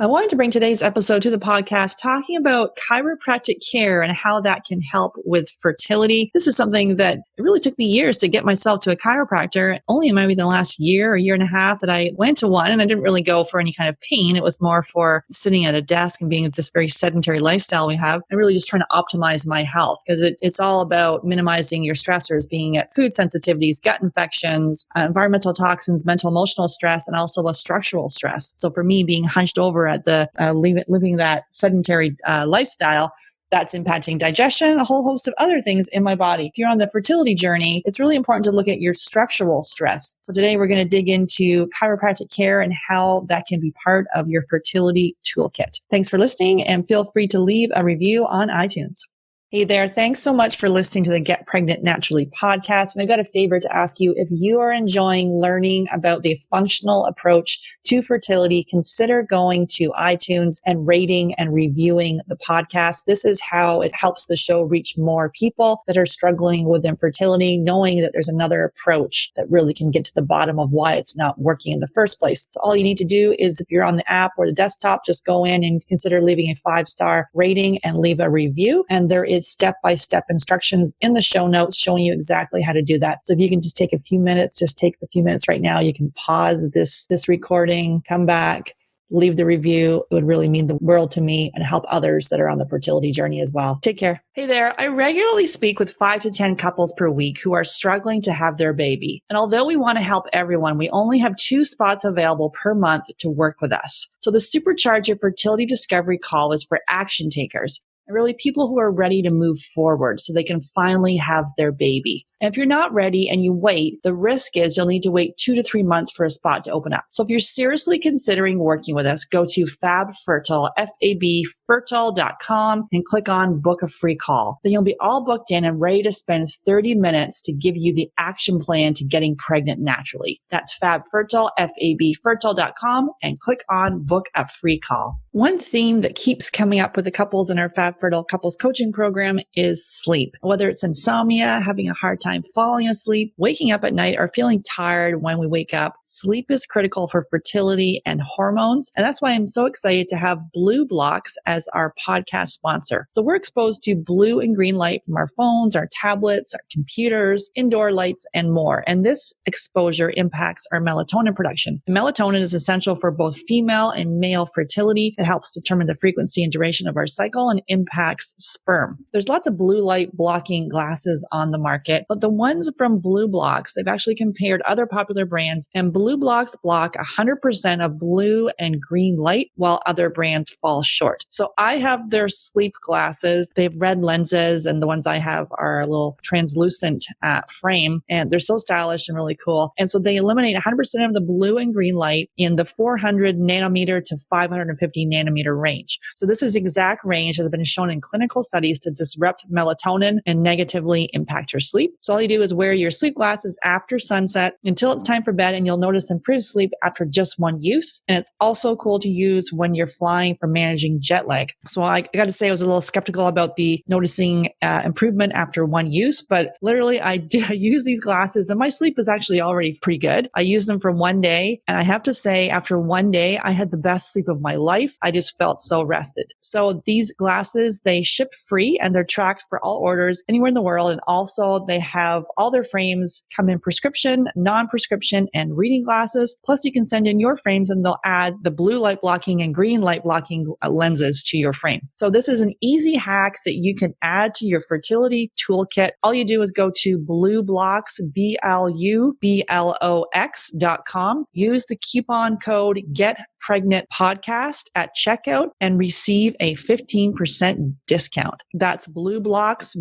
I wanted to bring today's episode to the podcast talking about chiropractic care and how that can help with fertility. This is something that it really took me years to get myself to a chiropractor. Only maybe the last year or year and a half that I went to one, and I didn't really go for any kind of pain. It was more for sitting at a desk and being this very sedentary lifestyle we have and really just trying to optimize my health because it's all about minimizing your stressors, being at food sensitivities, gut infections, environmental toxins, mental, emotional stress, and also a structural stress. So for me, being hunched over at the living that sedentary lifestyle, that's impacting digestion, a whole host of other things in my body. If you're on the fertility journey, it's really important to look at your structural stress. So today we're going to dig into chiropractic care and how that can be part of your fertility toolkit. Thanks for listening and feel free to leave a review on iTunes. Hey there. Thanks so much for listening to the Get Pregnant Naturally podcast. And I've got a favor to ask you. If you are enjoying learning about the functional approach to fertility, consider going to iTunes and rating and reviewing the podcast. This is how it helps the show reach more people that are struggling with infertility, knowing that there's another approach that really can get to the bottom of why it's not working in the first place. So all you need to do is, if you're on the app or the desktop, just go in and consider leaving a 5-star rating and leave a review. And there is step-by-step instructions in the show notes showing you exactly how to do that. So if you can just take a few minutes, just take the few minutes right now. You can pause this recording, come back, leave the review. It would really mean the world to me and help others that are on the fertility journey as well. Take care. Hey there. I regularly speak with 5 to 10 couples per week who are struggling to have their baby. And although we want to help everyone, we only have 2 spots available per month to work with us. So the Supercharge Your Fertility Discovery call is for action takers. And really people who are ready to move forward so they can finally have their baby. And if you're not ready and you wait, the risk is you'll need to wait 2 to 3 months for a spot to open up. So if you're seriously considering working with us, go to FabFertile, FabFertile.com and click on book a free call. Then you'll be all booked in and ready to spend 30 minutes to give you the action plan to getting pregnant naturally. That's FabFertile, FabFertile.com and click on book a free call. One theme that keeps coming up with the couples in our FabFertile couples coaching program is sleep. Whether it's insomnia, having a hard time falling asleep, waking up at night, or feeling tired when we wake up, sleep is critical for fertility and hormones. And that's why I'm so excited to have Blue Blocks as our podcast sponsor. So we're exposed to blue and green light from our phones, our tablets, our computers, indoor lights, and more. And this exposure impacts our melatonin production. And melatonin is essential for both female and male fertility. It helps determine the frequency and duration of our cycle and impacts sperm. There's lots of blue light blocking glasses on the market, but the ones from Blue Blocks, they've actually compared other popular brands, and Blue Blocks block 100% of blue and green light while other brands fall short. So I have their sleep glasses. They have red lenses, and the ones I have are a little translucent frame, and they're so stylish and really cool. And so they eliminate 100% of the blue and green light in the 400 nanometer to 550 nanometer range. So this is the exact range that has been shown in clinical studies to disrupt melatonin and negatively impact your sleep. So all you do is wear your sleep glasses after sunset until it's time for bed, and you'll notice improved sleep after just one use. And it's also cool to use when you're flying for managing jet lag. So I got to say I was a little skeptical about the noticing improvement after one use, but literally I use these glasses and my sleep is actually already pretty good. I used them for one day, and I have to say after one day, I had the best sleep of my life. I just felt so rested. So these glasses, they ship free and they're tracked for all orders anywhere in the world. And also they have all their frames come in prescription, non-prescription, and reading glasses. Plus you can send in your frames and they'll add the blue light blocking and green light blocking lenses to your frame. So this is an easy hack that you can add to your fertility toolkit. All you do is go to BlueBlocks, BLUBLOX.com. Use the coupon code GetPregnantPodcast at checkout and receive a 15% discount. That's BlueBlocks,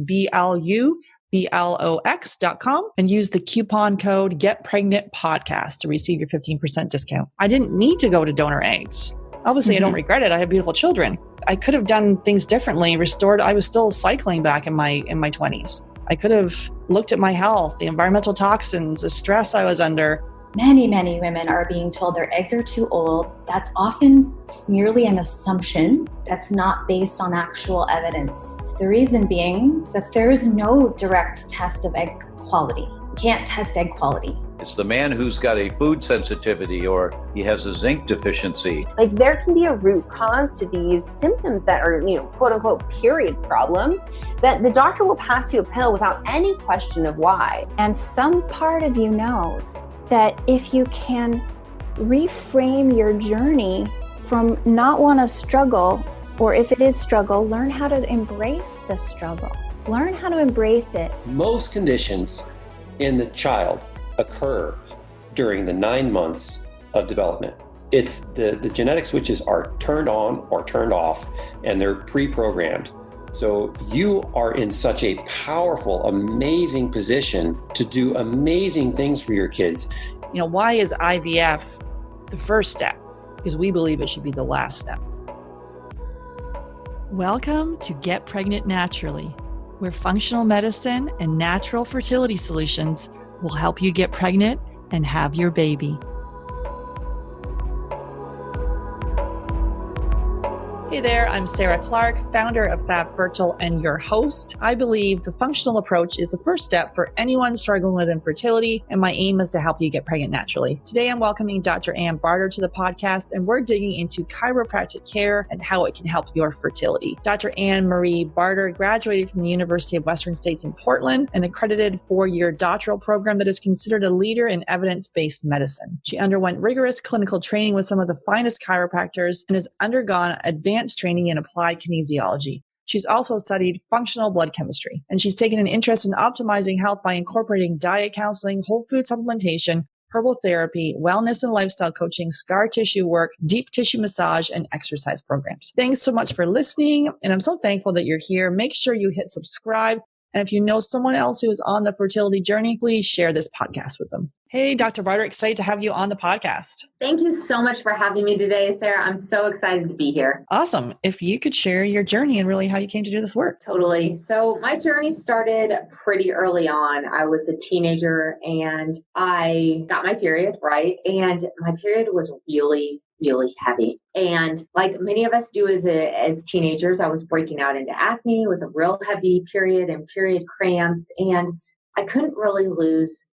BLUBLOX.com, and use the coupon code GetPregnantPodcast to receive your 15% discount. I didn't need to go to donor eggs. Obviously, I don't regret it. I have beautiful children. I could have done things differently, restored. I was still cycling back in my 20s. I could have looked at my health, the environmental toxins, the stress I was under. Many women are being told their eggs are too old. That's often merely an assumption that's not based on actual evidence. The reason being that there is no direct test of egg quality. You can't test egg quality. It's the man who's got a food sensitivity or he has a zinc deficiency. Like there can be a root cause to these symptoms that are, quote unquote, period problems, that the doctor will pass you a pill without any question of why. And some part of you knows that if you can reframe your journey from not want to struggle, or if it is struggle, learn how to embrace the struggle. Learn how to embrace it. Most conditions in the child occur during the 9 months of development. It's the genetic switches are turned on or turned off, and they're pre-programmed. So you are in such a powerful, amazing position to do amazing things for your kids. Why is IVF the first step? Because we believe it should be the last step. Welcome to Get Pregnant Naturally, where functional medicine and natural fertility solutions will help you get pregnant and have your baby. Hey there, I'm Sarah Clark, founder of Fab Fertile and your host. I believe the functional approach is the first step for anyone struggling with infertility, and my aim is to help you get pregnant naturally. Today, I'm welcoming Dr. Barter to the podcast, and we're digging into chiropractic care and how it can help your fertility. Dr. Anne Marie Barter graduated from the University of Western States in Portland, an accredited 4-year doctoral program that is considered a leader in evidence-based medicine. She underwent rigorous clinical training with some of the finest chiropractors and has undergone advanced training in applied kinesiology. She's also studied functional blood chemistry, and she's taken an interest in optimizing health by incorporating diet counseling, whole food supplementation, herbal therapy, wellness and lifestyle coaching, scar tissue work, deep tissue massage, and exercise programs. Thanks so much for listening, and I'm so thankful that you're here. Make sure you hit subscribe. And if you know someone else who is on the fertility journey, please share this podcast with them. Hey, Dr. Barter, excited to have you on the podcast. Thank you so much for having me today, Sarah. I'm so excited to be here. Awesome. If you could share your journey and really how you came to do this work. Totally. So my journey started pretty early on. I was a teenager and I got my period, right? And my period was really heavy. And like many of us do as teenagers, I was breaking out into acne with a real heavy period and period cramps. And I couldn't really lose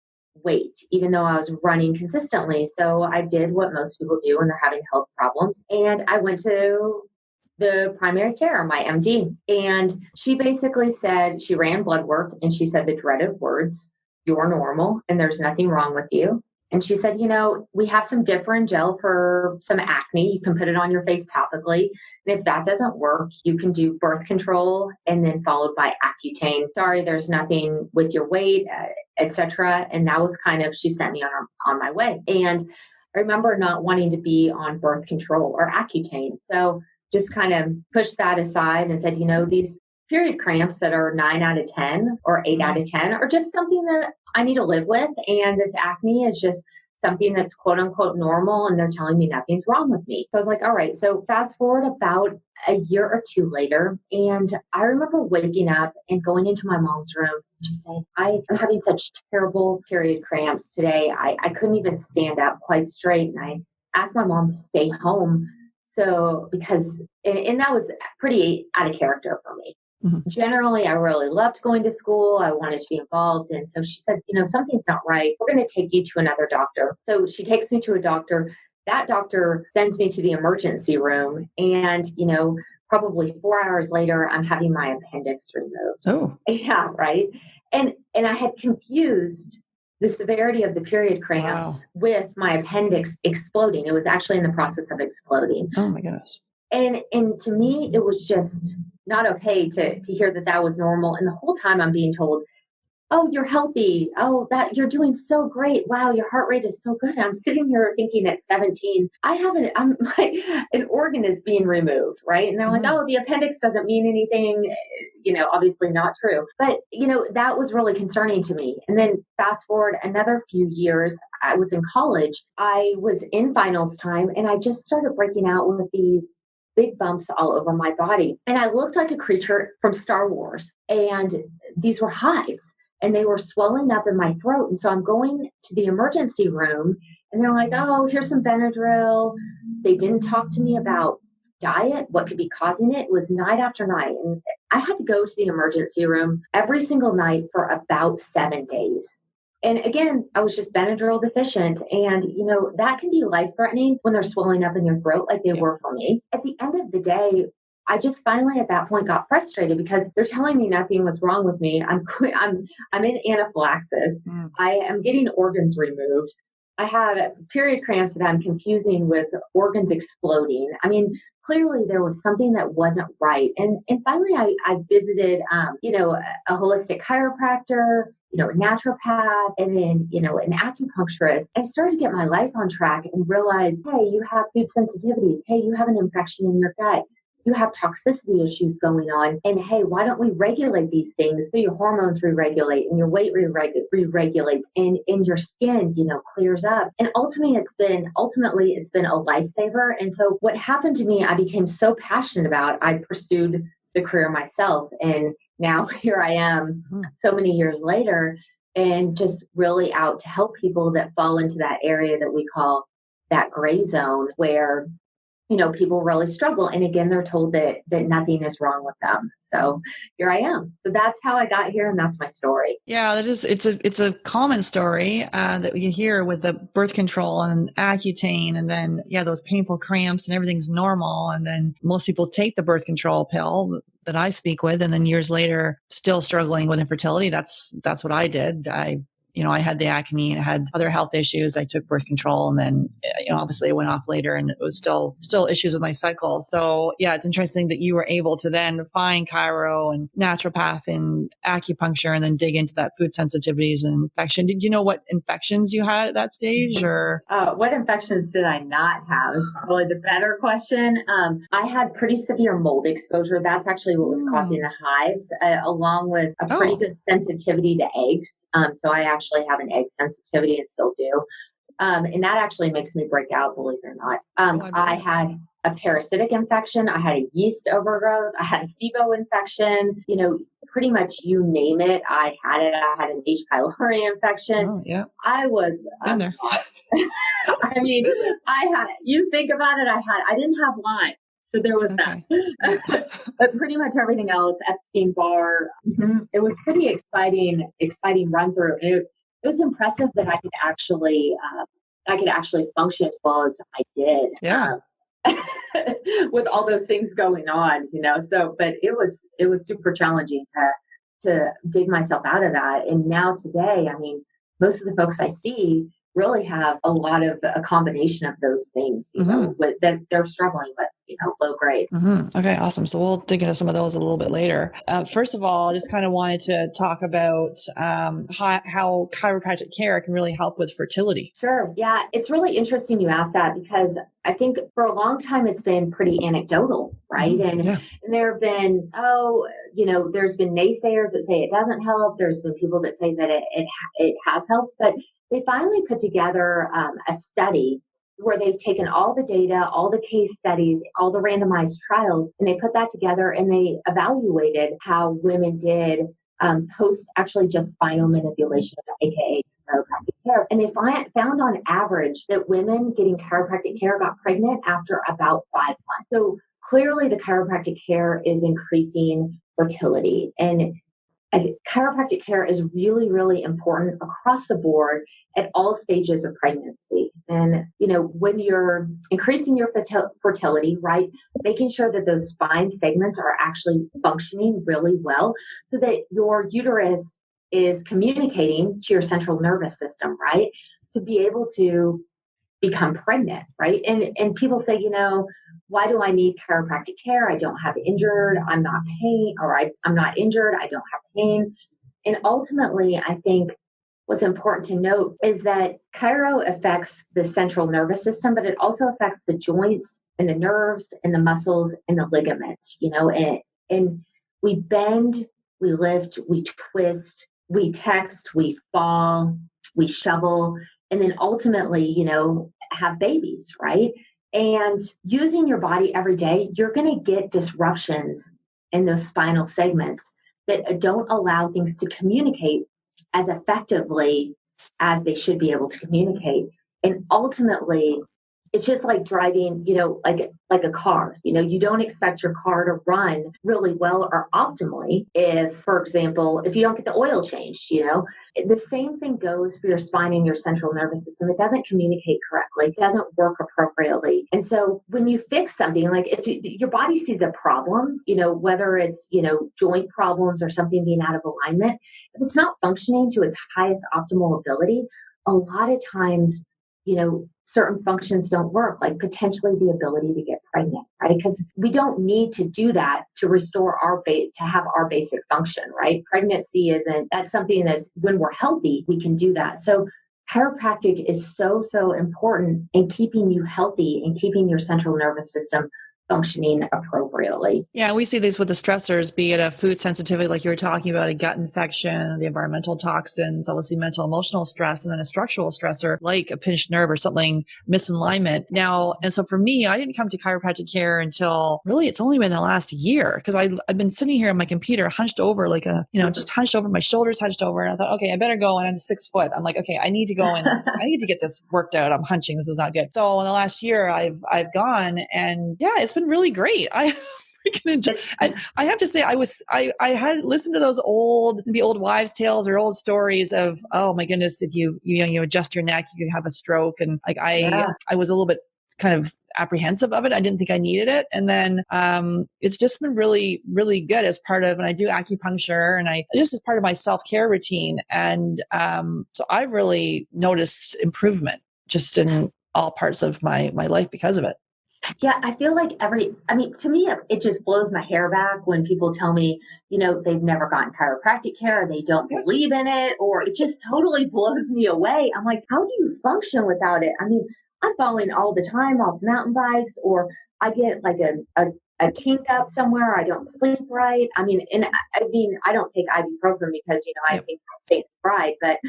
weight, even though I was running consistently. So I did what most people do when they're having health problems. And I went to the primary care, my MD. And she basically said, she ran blood work and she said the dreaded words, "You're normal and there's nothing wrong with you." And she said, we have some different gel for some acne. You can put it on your face topically. And if that doesn't work, you can do birth control and then followed by Accutane. Sorry, there's nothing with your weight, etc. And that was she sent me on my way. And I remember not wanting to be on birth control or Accutane. So just kind of pushed that aside and said, these period cramps that are 9 out of 10 or 8 out of 10 are just something that I need to live with. And this acne is just something that's quote unquote normal. And they're telling me nothing's wrong with me. So I was like, all right. So fast forward about a year or two later. And I remember waking up and going into my mom's room and just saying, I'm having such terrible period cramps today. I couldn't even stand up quite straight. And I asked my mom to stay home. So because that was pretty out of character for me. Mm-hmm. Generally, I really loved going to school. I wanted to be involved. And so she said, something's not right. We're going to take you to another doctor. So she takes me to a doctor. That doctor sends me to the emergency room. And, probably 4 hours later, I'm having my appendix removed. Oh, yeah. Right. And I had confused the severity of the period cramps with my appendix exploding. It was actually in the process of exploding. Oh my goodness. And to me, it was just not okay to hear that was normal. And the whole time I'm being told, "Oh, you're healthy. Oh, that you're doing so great. Wow, your heart rate is so good." And I'm sitting here thinking at 17, an organ is being removed, right? And they're like, "Oh, the appendix doesn't mean anything." Obviously not true. But, that was really concerning to me. And then fast forward another few years, I was in college. I was in finals time and I just started breaking out with these big bumps all over my body. And I looked like a creature from Star Wars. And these were hives and they were swelling up in my throat. And so I'm going to the emergency room and they're like, "Oh, here's some Benadryl." They didn't talk to me about diet, what could be causing it. It was night after night. And I had to go to the emergency room every single night for about 7 days. And again, I was just Benadryl deficient. And, that can be life-threatening when they're swelling up in your throat like they were for me. At the end of the day, I just finally at that point got frustrated because they're telling me nothing was wrong with me. I'm in anaphylaxis. I am getting organs removed. I have period cramps that I'm confusing with organs exploding. I mean, clearly there was something that wasn't right. And finally I visited, a holistic chiropractor, a naturopath, and then, an acupuncturist. I started to get my life on track and realized, hey, you have food sensitivities. Hey, you have an infection in your gut. You have toxicity issues going on. And hey, why don't we regulate these things so your hormones re-regulate and your weight re-regulates and your skin, clears up. And ultimately it's been a lifesaver. And so what happened to me, I became so passionate about, I pursued the career myself. And now here I am so many years later and just really out to help people that fall into that area that we call that gray zone where people really struggle. And again, they're told that nothing is wrong with them. So here I am. So that's how I got here. And that's my story. Yeah, that is, it's a common story that you hear with the birth control and Accutane, and then, those painful cramps and everything's normal. And then most people take the birth control pill that I speak with, and then years later, still struggling with infertility. That's what I did. I had the acne and I had other health issues. I took birth control, and then, obviously it went off later, and it was still issues with my cycle. So it's interesting that you were able to then find chiro and naturopath and acupuncture and then dig into that food sensitivities and infection. Did you know what infections you had at that stage, or? What infections did I not have is probably the better question. I had pretty severe mold exposure. That's actually what was causing the hives, along with a pretty good sensitivity to eggs. So I actually have an egg sensitivity and still do. And that actually makes me break out, believe it or not. I had a parasitic infection. I had a yeast overgrowth. I had a SIBO infection. Pretty much you name it, I had it. I had an H. pylori infection. Oh, yeah. I was a mess. I mean, you think about it, I didn't have Lyme. So there was that. But pretty much everything else, Epstein-Barr, it was pretty exciting run through. It was impressive that I could actually function as well as I did. Yeah. With all those things going on, so, but it was super challenging to dig myself out of that. And now today, I mean, most of the folks I see really have a lot of a combination of those things, with, that they're struggling with, low grade. Okay, awesome. So we'll dig into some of those a little bit later. First of all, I just kind of wanted to talk about how chiropractic care can really help with fertility. Sure. Yeah, it's really interesting you asked that, because I think for a long time it's been pretty anecdotal, right? And there have been, there's been naysayers that say it doesn't help. There's been people that say that it has helped, but they finally put together a study where they've taken all the data, all the case studies, all the randomized trials, and they put that together and they evaluated how women did post actually just spinal manipulation, aka chiropractic care. And they found on average that women getting chiropractic care got pregnant after about 5 months. So clearly the chiropractic care is increasing fertility. And chiropractic care is really, really important across the board at all stages of pregnancy. And, when you're increasing your fertility, right, making sure that those spine segments are actually functioning really well so that your uterus is communicating to your central nervous system, right, to be able to become pregnant, right? And people say, why do I need chiropractic care? I don't have injured, I'm not pain, or I'm not injured, I don't have pain. And ultimately, I think what's important to note is that chiro affects the central nervous system, but it also affects the joints and the nerves and the muscles and the ligaments, and we bend, we lift, we twist, we text, we fall, we shovel, and then ultimately, have babies, right? And using your body every day, you're going to get disruptions in those spinal segments that don't allow things to communicate as effectively as they should be able to communicate. And ultimately, it's just like driving, like a car. You don't expect your car to run really well or optimally if, for example, if you don't get the oil changed. The same thing goes for your spine and your central nervous system. It doesn't communicate correctly. It doesn't work appropriately. And so when you fix something, like if your body sees a problem, whether it's, joint problems or something being out of alignment, if it's not functioning to its highest optimal ability, a lot of times, certain functions don't work, like potentially the ability to get pregnant, right? Because we don't need to do that to restore to have our basic function, right? Pregnancy that's something that's when we're healthy, we can do that. So chiropractic is so, so important in keeping you healthy and keeping your central nervous system functioning appropriately. Yeah, we see these with the stressors, be it a food sensitivity, like you were talking about, a gut infection, the environmental toxins, obviously mental, emotional stress, and then a structural stressor like a pinched nerve or something misalignment. Now, and so for me, I didn't come to chiropractic care until really it's only been the last year, because I've been sitting here on my computer hunched over like just hunched over, my shoulders hunched over, and I thought, okay, I better go, and I'm 6 foot. I'm like, okay, I need to go and I need to get this worked out. I'm hunching. This is not good. So in the last year, I've gone, and yeah, it's been really great. I have to say, I had listened to those old wives' tales or old stories of, oh my goodness, if you adjust your neck, you can have a stroke. And like, I was a little bit kind of apprehensive of it. I didn't think I needed it. And then, it's just been really, really good as part of, and I do acupuncture, and just as part of my self-care routine. And, so I've really noticed improvement just in all parts of my life because of it. Yeah, I feel like to me, it just blows my hair back when people tell me, they've never gotten chiropractic care, or they don't believe in it, or it just totally blows me away. I'm like, how do you function without it? I mean, I'm falling all the time off mountain bikes, or I get like a kink up somewhere. I don't sleep right. I mean, I don't take ibuprofen because, I think that's Satan's bride, but,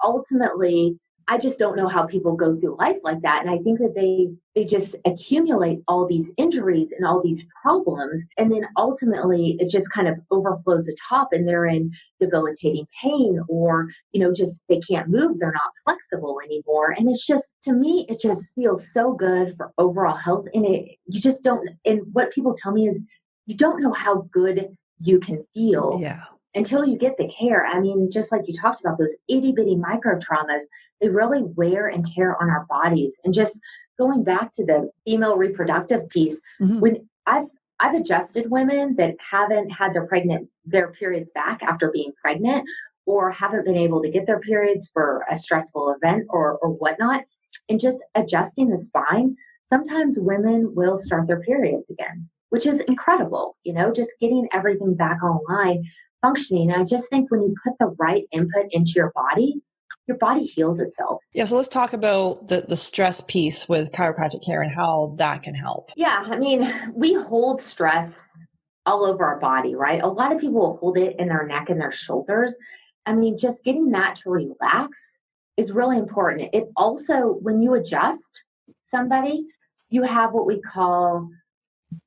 ultimately, I just don't know how people go through life like that. And I think that they just accumulate all these injuries and all these problems. And then ultimately it just kind of overflows the top, and they're in debilitating pain, or, just they can't move. They're not flexible anymore. And it's just, to me, it just feels so good for overall health. And you just don't, and what people tell me is you don't know how good you can feel. Until you get the care. I mean, just like you talked about, those itty bitty micro traumas, they really wear and tear on our bodies. And just going back to the female reproductive piece, when I've adjusted women that haven't had their periods back after being pregnant, or haven't been able to get their periods for a stressful event or whatnot, and just adjusting the spine, sometimes women will start their periods again, which is incredible, just getting everything back online, functioning. And I just think when you put the right input into your body heals itself. Yeah. So let's talk about the stress piece with chiropractic care and how that can help. Yeah. I mean, we hold stress all over our body, right? A lot of people will hold it in their neck and their shoulders. I mean, just getting that to relax is really important. It also, when you adjust somebody, you have what we call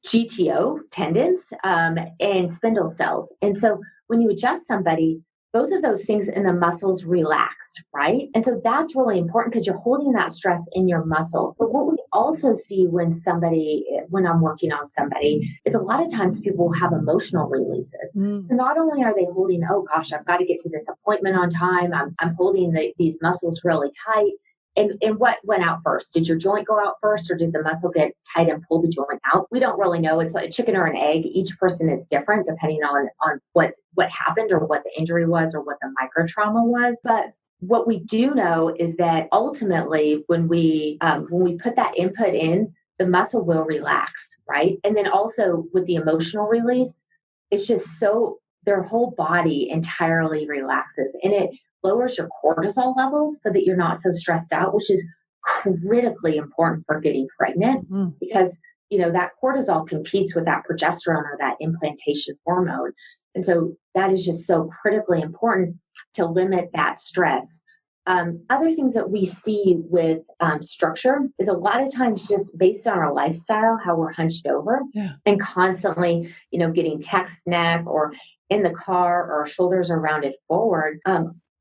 GTO tendons and spindle cells. And so when you adjust somebody, both of those things in the muscles relax, right? And so that's really important because you're holding that stress in your muscle. But what we also see when I'm working on somebody is a lot of times people have emotional releases. So not only are they holding, oh gosh, I've got to get to this appointment on time. I'm holding these muscles really tight. And what went out first? Did your joint go out first, or did the muscle get tight and pull the joint out? We don't really know. It's like a chicken or an egg. Each person is different depending on what happened, or what the injury was, or what the micro trauma was. But what we do know is that ultimately when we put that input in, the muscle will relax, right? And then also with the emotional release, it's just so their whole body entirely relaxes, and it lowers your cortisol levels so that you're not so stressed out, which is critically important for getting pregnant because, that cortisol competes with that progesterone or that implantation hormone. And so that is just so critically important to limit that stress. Other things that we see with structure is a lot of times just based on our lifestyle, how we're hunched over and constantly, getting text neck or in the car, or our shoulders are rounded forward.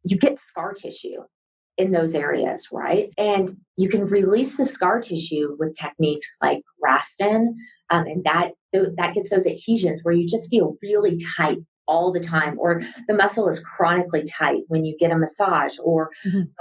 You get scar tissue. in those areas, right? And you can release the scar tissue with techniques like Raston, and that gets those adhesions where you just feel really tight all the time, or the muscle is chronically tight when you get a massage, or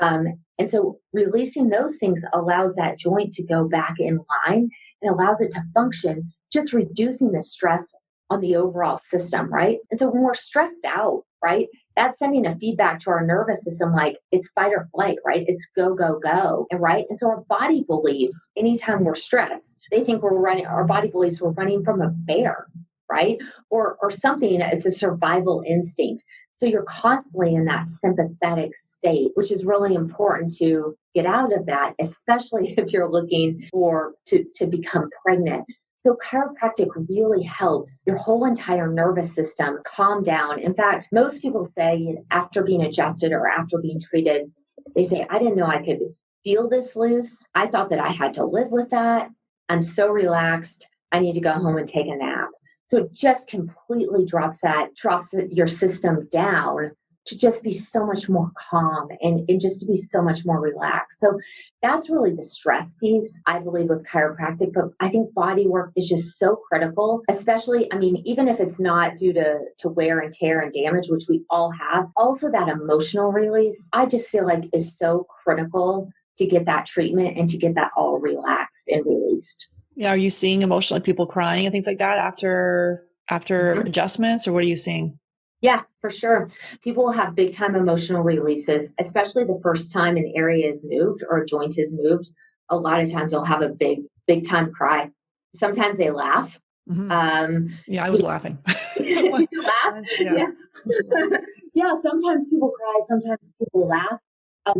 and so releasing those things allows that joint to go back in line and allows it to function, just reducing the stress on the overall system, right? And so when we're stressed out, right, that's sending a feedback to our nervous system like it's fight or flight, right? It's go, go, go. And right. And so our body believes anytime we're stressed, they think our body believes we're running from a bear, right? Or something, it's a survival instinct. So you're constantly in that sympathetic state, which is really important to get out of that, especially if you're looking to become pregnant. So chiropractic really helps your whole entire nervous system calm down. In fact, most people say after being adjusted or after being treated, they say, I didn't know I could feel this loose. I thought that I had to live with that. I'm so relaxed. I need to go home and take a nap. So it just completely drops your system down to just be so much more calm and just to be so much more relaxed. So that's really the stress piece, I believe, with chiropractic. But I think body work is just so critical, especially, I mean, even if it's not due to wear and tear and damage, which we all have, also that emotional release, I just feel like is so critical to get that treatment and to get that all relaxed and released. Yeah. Are you seeing emotional people crying and things like that after adjustments, or what are you seeing? Yeah, for sure. People will have big time emotional releases, especially the first time an area is moved or a joint is moved. A lot of times they'll have a big time cry. Sometimes they laugh. Yeah, I was laughing. Did you laugh? Yeah. Yeah, sometimes people cry, sometimes people laugh.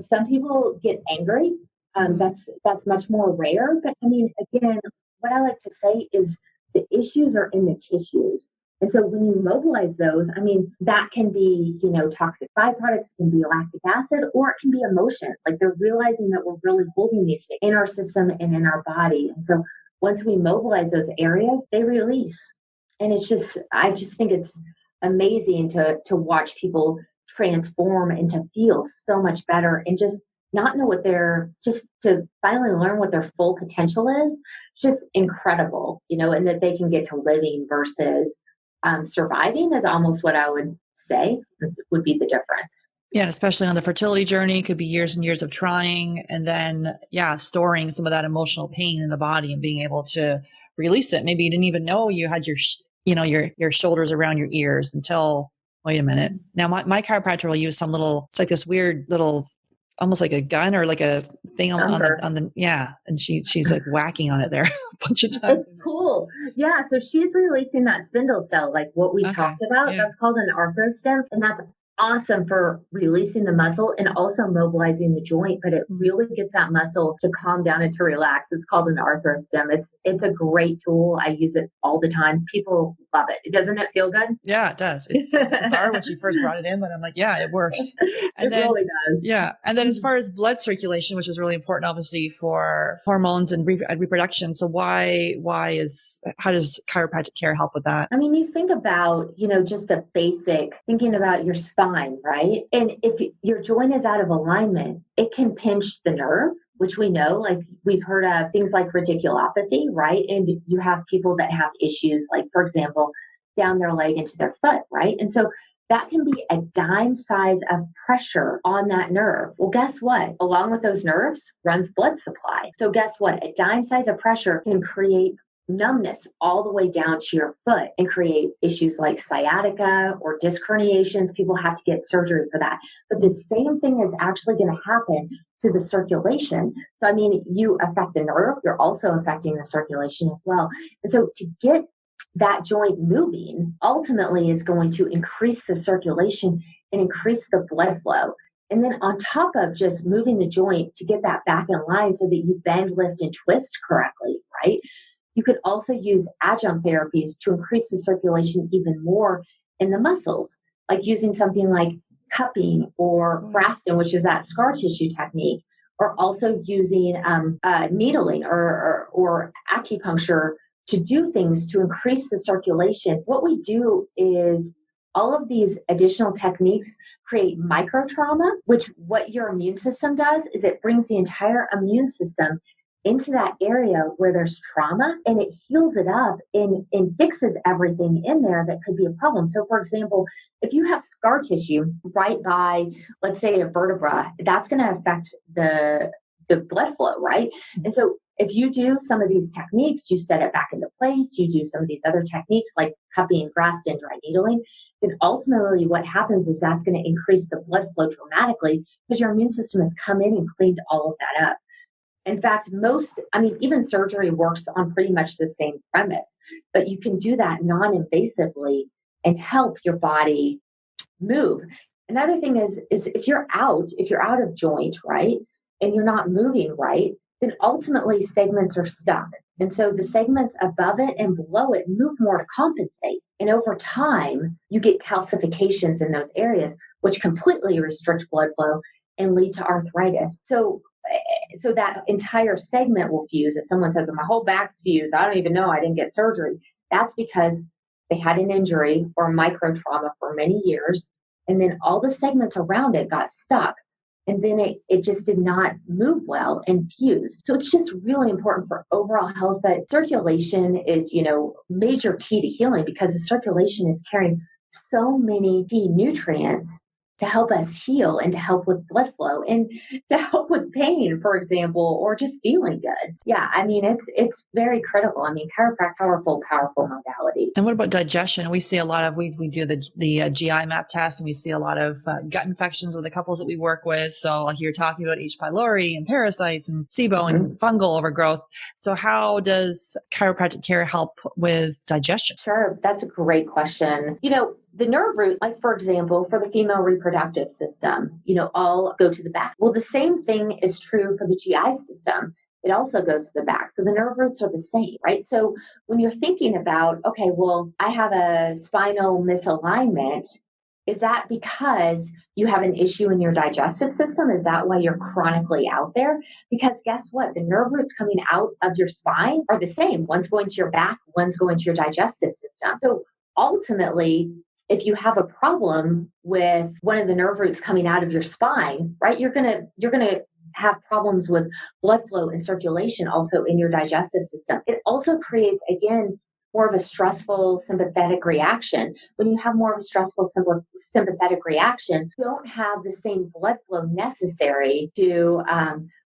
Some people get angry. That's much more rare. But I mean, again, what I like to say is the issues are in the tissues. And so when you mobilize those, I mean, that can be, toxic byproducts, it can be lactic acid, or it can be emotions. Like they're realizing that we're really holding these things in our system and in our body. And so once we mobilize those areas, they release. And I just think it's amazing to watch people transform and to feel so much better and just not know just to finally learn what their full potential is. It's just incredible, and that they can get to living versus surviving is almost what I would say would be the difference. Yeah, and especially on the fertility journey, it could be years and years of trying, and then storing some of that emotional pain in the body and being able to release it. Maybe you didn't even know you had your shoulders around your ears until, wait a minute. Now my chiropractor will use it's like this weird little, almost like a gun or like a thing on the and she's like whacking on it there a bunch of times. It's cool. Yeah, so she's releasing that spindle cell, like what we talked about. Yeah. That's called an arthrostem, and that's awesome for releasing the muscle and also mobilizing the joint, but it really gets that muscle to calm down and to relax. It's called an arthrostem. It's a great tool. I use it all the time. People love it. Doesn't it feel good? Yeah, it does. It's bizarre when she first brought it in, but I'm like, yeah, it works. And it really does. Yeah. And then as far as blood circulation, which is really important, obviously, for hormones and reproduction. So how does chiropractic care help with that? I mean, you think about, just the basic thinking about your spine, right? And if your joint is out of alignment, it can pinch the nerve, which we know, like we've heard of things like radiculopathy, right? And you have people that have issues like, for example, down their leg into their foot, right? And so that can be a dime size of pressure on that nerve. Well, guess what? Along with those nerves runs blood supply. So guess what? A dime size of pressure can create numbness all the way down to your foot and create issues like sciatica or disc herniations. People have to get surgery for that. But the same thing is actually going to happen to the circulation. So, I mean, you affect the nerve, you're also affecting the circulation as well. And so to get that joint moving ultimately is going to increase the circulation and increase the blood flow. And then on top of just moving the joint to get that back in line so that you bend, lift, and twist correctly, right? You could also use adjunct therapies to increase the circulation even more in the muscles, like using something like cupping or Raston, which is that scar tissue technique, or also using needling or acupuncture to do things to increase the circulation. What we do is all of these additional techniques create micro trauma, which what your immune system does is it brings the entire immune system into that area where there's trauma, and it heals it up and fixes everything in there that could be a problem. So for example, if you have scar tissue right by, let's say, a vertebra, that's going to affect the blood flow, right? And so if you do some of these techniques, you set it back into place, you do some of these other techniques like cupping, Graston, dry needling, then ultimately what happens is that's going to increase the blood flow dramatically because your immune system has come in and cleaned all of that up. In fact, even surgery works on pretty much the same premise, but you can do that non-invasively and help your body move. Another thing is if you're out of joint, right, and you're not moving right, then ultimately segments are stuck. And so the segments above it and below it move more to compensate. And over time, you get calcifications in those areas, which completely restrict blood flow and lead to arthritis. So that entire segment will fuse. If someone says, well, my whole back's fused, I don't even know, I didn't get surgery. That's because they had an injury or a micro trauma for many years. And then all the segments around it got stuck. And then it just did not move well and fused. So it's just really important for overall health. But circulation is, major key to healing because the circulation is carrying so many key nutrients to help us heal and to help with blood flow and to help with pain, for example, or just feeling good. Yeah, it's very critical. Chiropractic, powerful modality. And what about digestion? We see a lot of, we do the GI map test, and we see a lot of gut infections with the couples that we work with. So like you're talking about H. pylori and parasites and SIBO and fungal overgrowth. So how does chiropractic care help with digestion? Sure, that's a great question. The nerve root, like for example, for the female reproductive system, all go to the back. Well, the same thing is true for the GI system. It also goes to the back. So the nerve roots are the same, right? So when you're thinking about, okay, well, I have a spinal misalignment, is that because you have an issue in your digestive system? Is that why you're chronically out there? Because guess what? The nerve roots coming out of your spine are the same. One's going to your back, one's going to your digestive system. So ultimately, if you have a problem with one of the nerve roots coming out of your spine, right, you're going to have problems with blood flow and circulation also in your digestive system. It also creates, again, more of a stressful sympathetic reaction. When you have more of a stressful sympathetic reaction, you don't have the same blood flow necessary to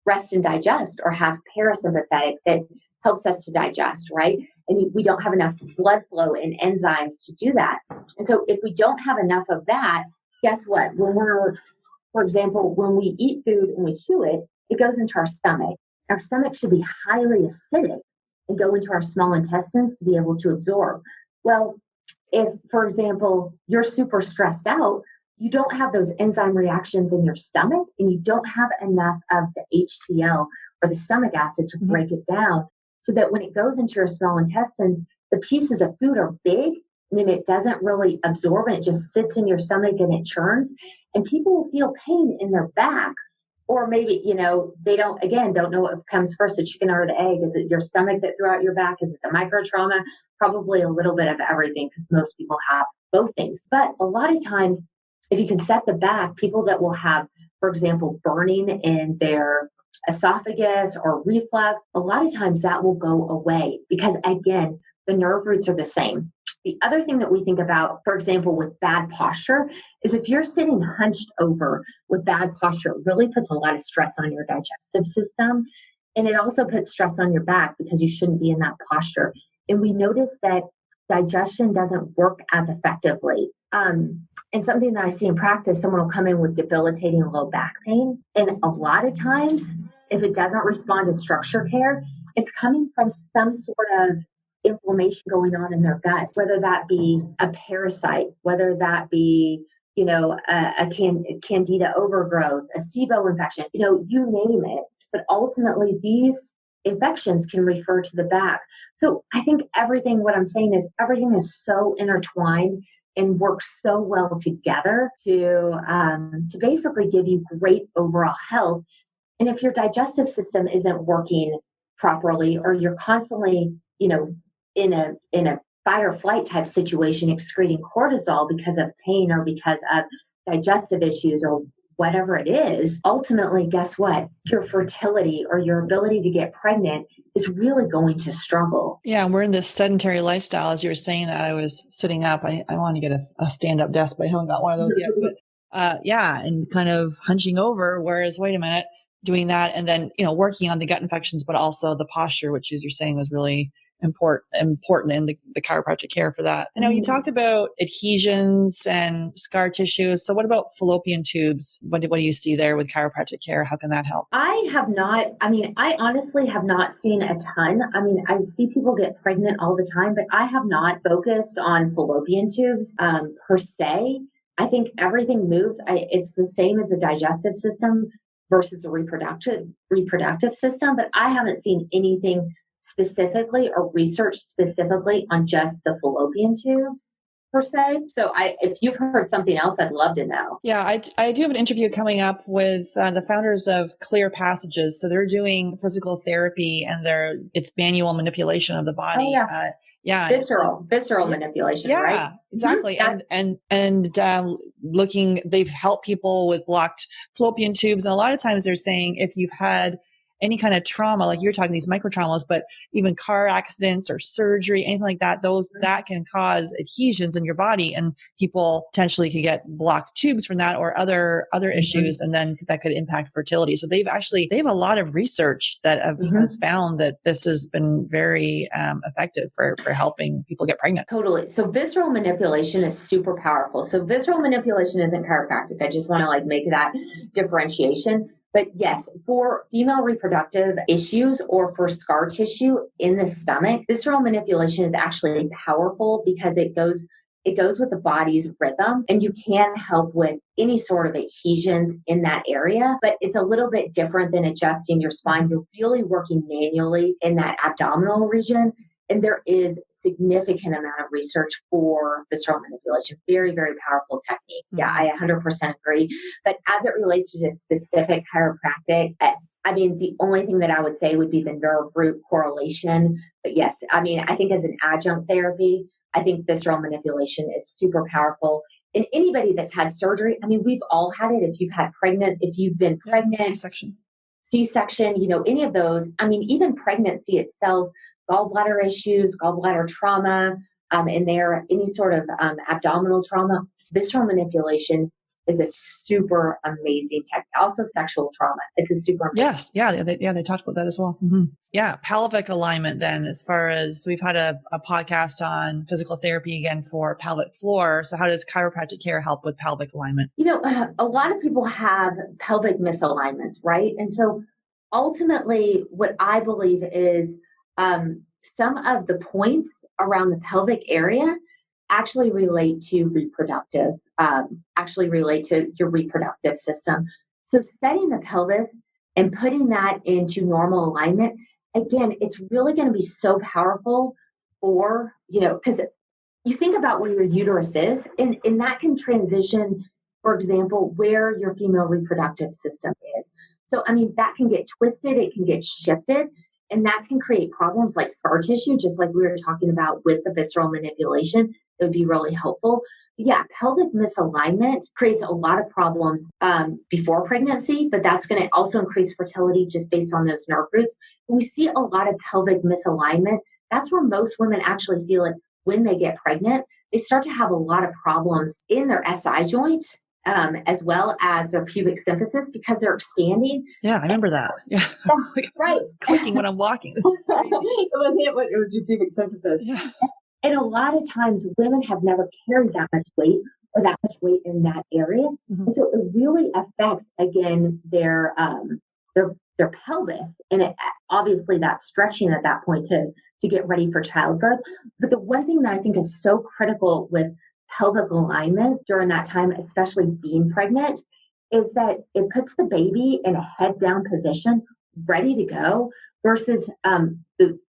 rest and digest or have parasympathetic that helps us to digest, right? And we don't have enough blood flow and enzymes to do that. And so if we don't have enough of that, guess what? For example, when we eat food and we chew it, it goes into our stomach. Our stomach should be highly acidic and go into our small intestines to be able to absorb. Well, if, for example, you're super stressed out, you don't have those enzyme reactions in your stomach and you don't have enough of the HCl or the stomach acid to break it down so that when it goes into your small intestines, the pieces of food are big and then it doesn't really absorb and it just sits in your stomach and it churns. And people will feel pain in their back. Or maybe, they don't know what comes first, the chicken or the egg. Is it your stomach that threw out your back? Is it the micro trauma? Probably a little bit of everything because most people have both things. But a lot of times, if you can set the back, people that will have, for example, burning in their esophagus or reflux, a lot of times that will go away because, again, the nerve roots are the same. The other thing that we think about, for example, with bad posture is if you're sitting hunched over with bad posture, it really puts a lot of stress on your digestive system. And it also puts stress on your back because you shouldn't be in that posture. And we notice that digestion doesn't work as effectively. And something that I see in practice, someone will come in with debilitating low back pain. And a lot of times, if it doesn't respond to structure care, it's coming from some sort of inflammation going on in their gut, whether that be a parasite, whether that be, a candida overgrowth, a SIBO infection, you name it. But ultimately, these infections can refer to the back. So I think what I'm saying is everything is so intertwined and works so well together to basically give you great overall health. And if your digestive system isn't working properly, or you're constantly, in a fight or flight type situation excreting cortisol because of pain or because of digestive issues or whatever it is, ultimately, guess what? Your fertility or your ability to get pregnant is really going to struggle. Yeah, we're in this sedentary lifestyle. As you were saying that, I was sitting up. I want to get a stand-up desk, but I haven't got one of those yet. But yeah, and kind of hunching over, whereas, wait a minute, doing that and then, working on the gut infections, but also the posture, which, as you're saying, was really important in the chiropractic care for that. I know you talked about adhesions and scar tissue. So what about fallopian tubes? What do you see there with chiropractic care? How can that help? I honestly have not seen a ton. I see people get pregnant all the time, but I have not focused on fallopian tubes per se. I think everything moves. It's the same as the digestive system versus the reproductive system, but I haven't seen anything specifically or research specifically on just the fallopian tubes per se. So if you've heard something else, I'd love to know. Yeah, I do have an interview coming up with the founders of Clear Passages. So they're doing physical therapy and it's manual manipulation of the body. Oh, yeah. Visceral manipulation, yeah, right? Yeah, exactly. Mm-hmm. And they've helped people with blocked fallopian tubes. And a lot of times they're saying if you've had any kind of trauma, like you're talking these micro traumas, but even car accidents or surgery, anything like that, that can cause adhesions in your body, and people potentially could get blocked tubes from that or other issues, and then that could impact fertility. So they have a lot of research that has found that this has been very effective for helping people get pregnant. Totally. So visceral manipulation is super powerful. So visceral manipulation isn't chiropractic. I just want to make that differentiation. But yes, for female reproductive issues or for scar tissue in the stomach, visceral manipulation is actually powerful because it goes with the body's rhythm, and you can help with any sort of adhesions in that area, but it's a little bit different than adjusting your spine. You're really working manually in that abdominal region. And there is significant amount of research for visceral manipulation. Very, very powerful technique. Yeah, I 100% agree. But as it relates to just specific chiropractic, the only thing that I would say would be the nerve root correlation. But yes, I think as an adjunct therapy, I think visceral manipulation is super powerful. And anybody that's had surgery, we've all had it. If you've been pregnant, C-section, any of those, even pregnancy itself, gallbladder issues, gallbladder trauma, and any sort of abdominal trauma, visceral manipulation is a super amazing technique. Also sexual trauma. It's a super amazing. Yes. They talked about that as well. Mm-hmm. Yeah. Pelvic alignment then, as far as we've had a podcast on physical therapy again for pelvic floor. So how does chiropractic care help with pelvic alignment? A lot of people have pelvic misalignments, right? And so ultimately what I believe is some of the points around the pelvic area actually relate to your reproductive system. So setting the pelvis and putting that into normal alignment, again, it's really going to be so powerful for, because you think about where your uterus is, and that can transition, for example, where your female reproductive system is. So, that can get twisted, it can get shifted, and that can create problems like scar tissue, just like we were talking about with the visceral manipulation. It would be really helpful. Yeah, pelvic misalignment creates a lot of problems before pregnancy, but that's going to also increase fertility just based on those nerve roots. We see a lot of pelvic misalignment. That's where most women actually feel it when they get pregnant. They start to have a lot of problems in their SI joints, as well as their pubic symphysis, because they're expanding. Yeah, I remember that. Yeah, right. Clicking when I'm walking. It was your pubic symphysis. Yeah. And a lot of times women have never carried that much weight or that much weight in that area. Mm-hmm. And so it really affects, again, their pelvis. And obviously that's stretching at that point to get ready for childbirth. But the one thing that I think is so critical with pelvic alignment during that time, especially being pregnant, is that it puts the baby in a head down position, ready to go, versus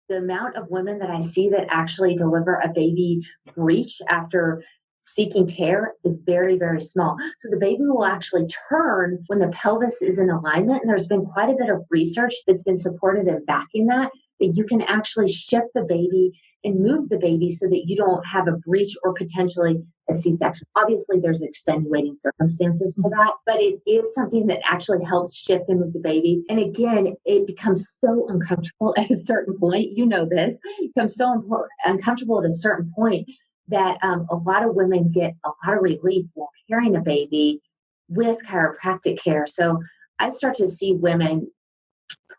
the amount of women that I see that actually deliver a baby breech after seeking care is very, very small. So the baby will actually turn when the pelvis is in alignment. And there's been quite a bit of research that's been supported in backing that you can actually shift the baby and move the baby so that you don't have a breach or potentially a C-section. Obviously, there's extenuating circumstances to that, but it is something that actually helps shift and move the baby. And again, it becomes so uncomfortable at a certain point. You know this. It becomes so uncomfortable at a certain point that a lot of women get a lot of relief while carrying a baby with chiropractic care. So I start to see women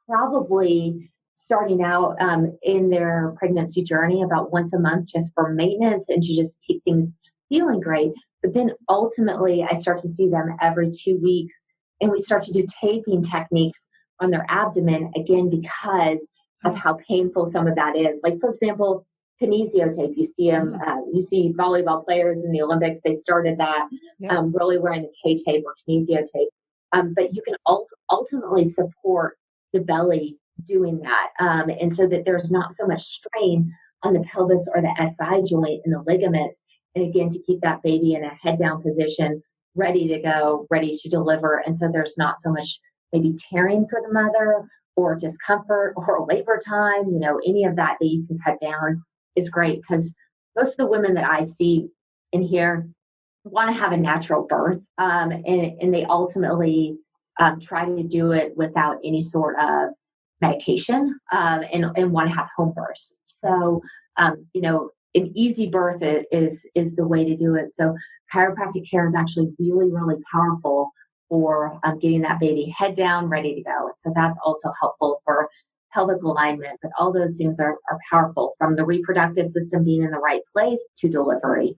probably starting out in their pregnancy journey about once a month just for maintenance and to just keep things feeling great. But then ultimately, I start to see them every 2 weeks, and we start to do taping techniques on their abdomen, again, because of how painful some of that is. Like, for example, kinesio tape. You see them, you see volleyball players in the Olympics, they started that really wearing the K tape or kinesio tape. But you can ultimately support the belly doing that. And so that there's not so much strain on the pelvis or the SI joint and the ligaments. And again, to keep that baby in a head down position, ready to go, ready to deliver. And so there's not so much maybe tearing for the mother or discomfort or labor time, any of that you can cut down is great, because most of the women that I see in here want to have a natural birth. And they ultimately try to do it without any sort of medication and want to have home births. So, an easy birth is the way to do it. So chiropractic care is actually really, really powerful for getting that baby head down, ready to go. So that's also helpful for pelvic alignment. But all those things are powerful, from the reproductive system being in the right place to delivery.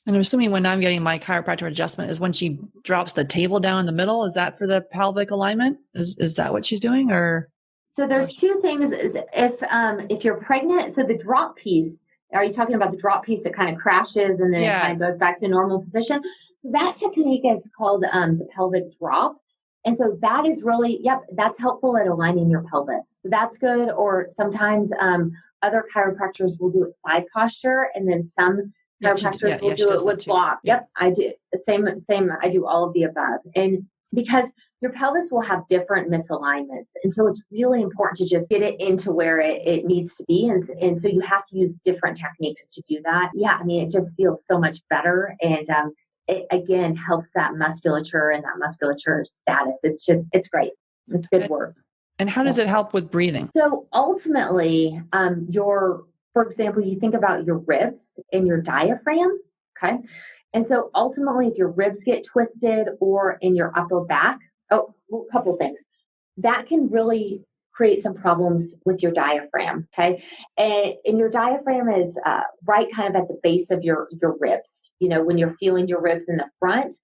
And I'm assuming when I'm getting my chiropractor adjustment is when she drops the table down in the middle. Is that for the pelvic alignment? Is that what she's doing? Or so there's two things. Is if you're pregnant, so the drop piece. Are you talking about the drop piece that kind of crashes and then it kind of goes back to a normal position? So that technique is called the pelvic drop. And so that is really, that's helpful at aligning your pelvis. So that's good. Or sometimes other chiropractors will do it side posture, and then some chiropractors will do it with blocks. I do the same. I do all of the above. And because your pelvis will have different misalignments. And so it's really important to just get it into where it needs to be. And so you have to use different techniques to do that. It just feels so much better. And it, again, helps that musculature and that musculature status. It's great. It's good work. And how does it help with breathing? So ultimately, for example, you think about your ribs and your diaphragm. Okay. And so ultimately, if your ribs get twisted or in your upper back, a couple things, that can really create some problems with your diaphragm. Okay. And your diaphragm is right kind of at the base of your ribs. When you're feeling your ribs in the front,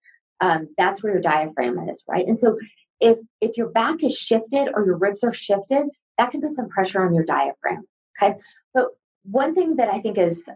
that's where your diaphragm is. Right. And so if your back is shifted or your ribs are shifted, that can put some pressure on your diaphragm. Okay. But one thing that I think is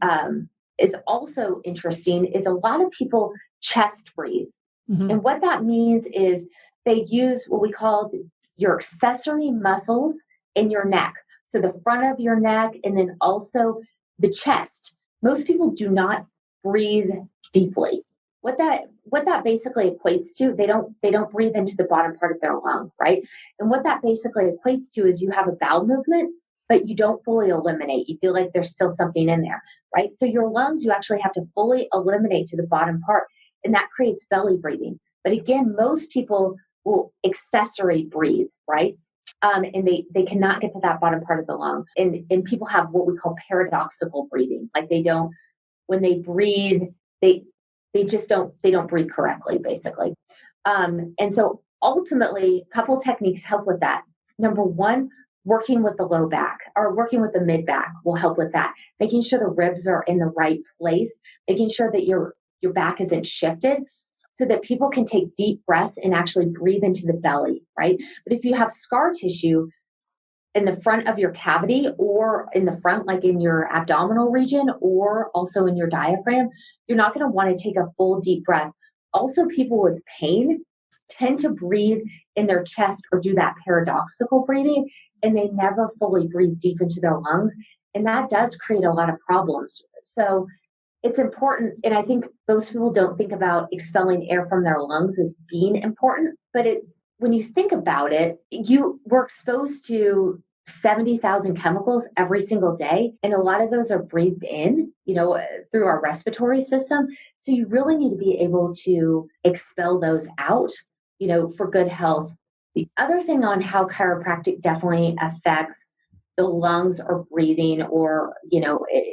also interesting is a lot of people chest breathe. Mm-hmm. And what that means is they use what we call your accessory muscles in your neck. So the front of your neck and then also the chest. Most people do not breathe deeply. What that basically equates to, they don't breathe into the bottom part of their lung, right? And what that basically equates to is you have a bowel movement, but you don't fully eliminate. You feel like there's still something in there, right? So your lungs, you actually have to fully eliminate to the bottom part, and that creates belly breathing. But again, most people will accessory breathe, right? And they cannot get to that bottom part of the lung. And people have what we call paradoxical breathing. Like when they breathe, they don't breathe correctly, basically. And so ultimately, a couple techniques help with that. Number one, working with the low back or working with the mid back will help with that. Making sure the ribs are in the right place, making sure that your back isn't shifted so that people can take deep breaths and actually breathe into the belly, right? But if you have scar tissue in the front of your cavity or in the front, like in your abdominal region or also in your diaphragm, you're not going to want to take a full deep breath. Also, people with pain tend to breathe in their chest or do that paradoxical breathing, and they never fully breathe deep into their lungs. And that does create a lot of problems. So it's important. And I think most people don't think about expelling air from their lungs as being important. But when you think about it, you were exposed to 70,000 chemicals every single day. And a lot of those are breathed in, through our respiratory system. So you really need to be able to expel those out, for good health. The other thing on how chiropractic definitely affects the lungs or breathing or,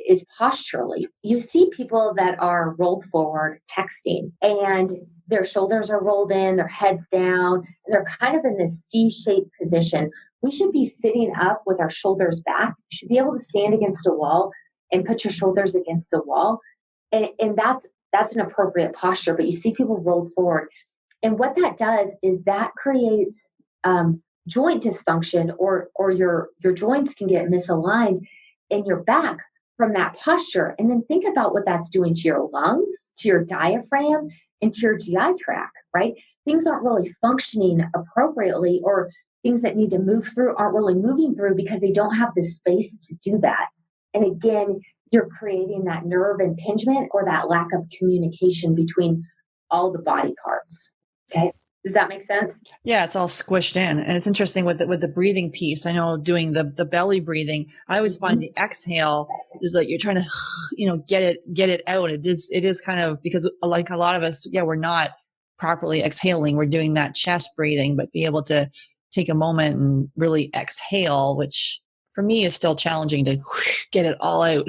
is posturally. You see people that are rolled forward texting and their shoulders are rolled in, their heads down, and they're kind of in this C-shaped position. We should be sitting up with our shoulders back. You should be able to stand against a wall and put your shoulders against the wall. And that's an appropriate posture, but you see people rolled forward. And what that does is that creates joint dysfunction or your joints can get misaligned in your back from that posture. And then think about what that's doing to your lungs, to your diaphragm, and to your GI tract, right? Things aren't really functioning appropriately, or things that need to move through aren't really moving through because they don't have the space to do that. And again, you're creating that nerve impingement or that lack of communication between all the body parts. Okay. Does that make sense? Yeah, it's all squished in. And it's interesting with the breathing piece. I know doing the belly breathing, I always find the exhale is like you're trying to, get it out. It is kind of, because like a lot of us, we're not properly exhaling. We're doing that chest breathing, but be able to take a moment and really exhale, which for me is still challenging to get it all out.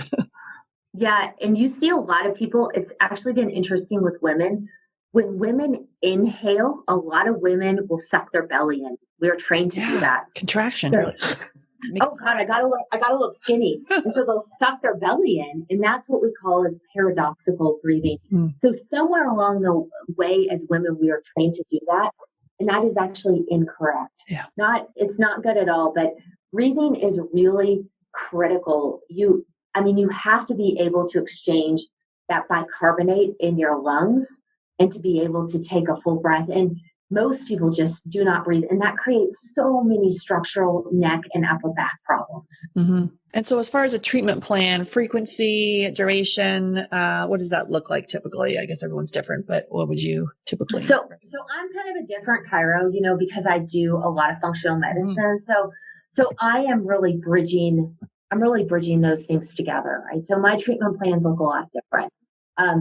Yeah. And you see a lot of people, it's actually been interesting with women. When women inhale, a lot of women will suck their belly in. We are trained to do that. Contraction. So, oh God, I gotta look skinny. And so they'll suck their belly in. And that's what we call as paradoxical breathing. So somewhere along the way as women, we are trained to do that. And that is actually incorrect. Yeah. It's not good at all, but breathing is really critical. You have to be able to exchange that bicarbonate in your lungs and to be able to take a full breath. And most people just do not breathe. And that creates so many structural neck and upper back problems. Mm-hmm. And so as far as a treatment plan, frequency, duration, what does that look like typically? I guess everyone's different, but what would you typically? So I'm kind of a different chiro, because I do a lot of functional medicine. So I am really bridging those things together, right? So my treatment plans look a lot different.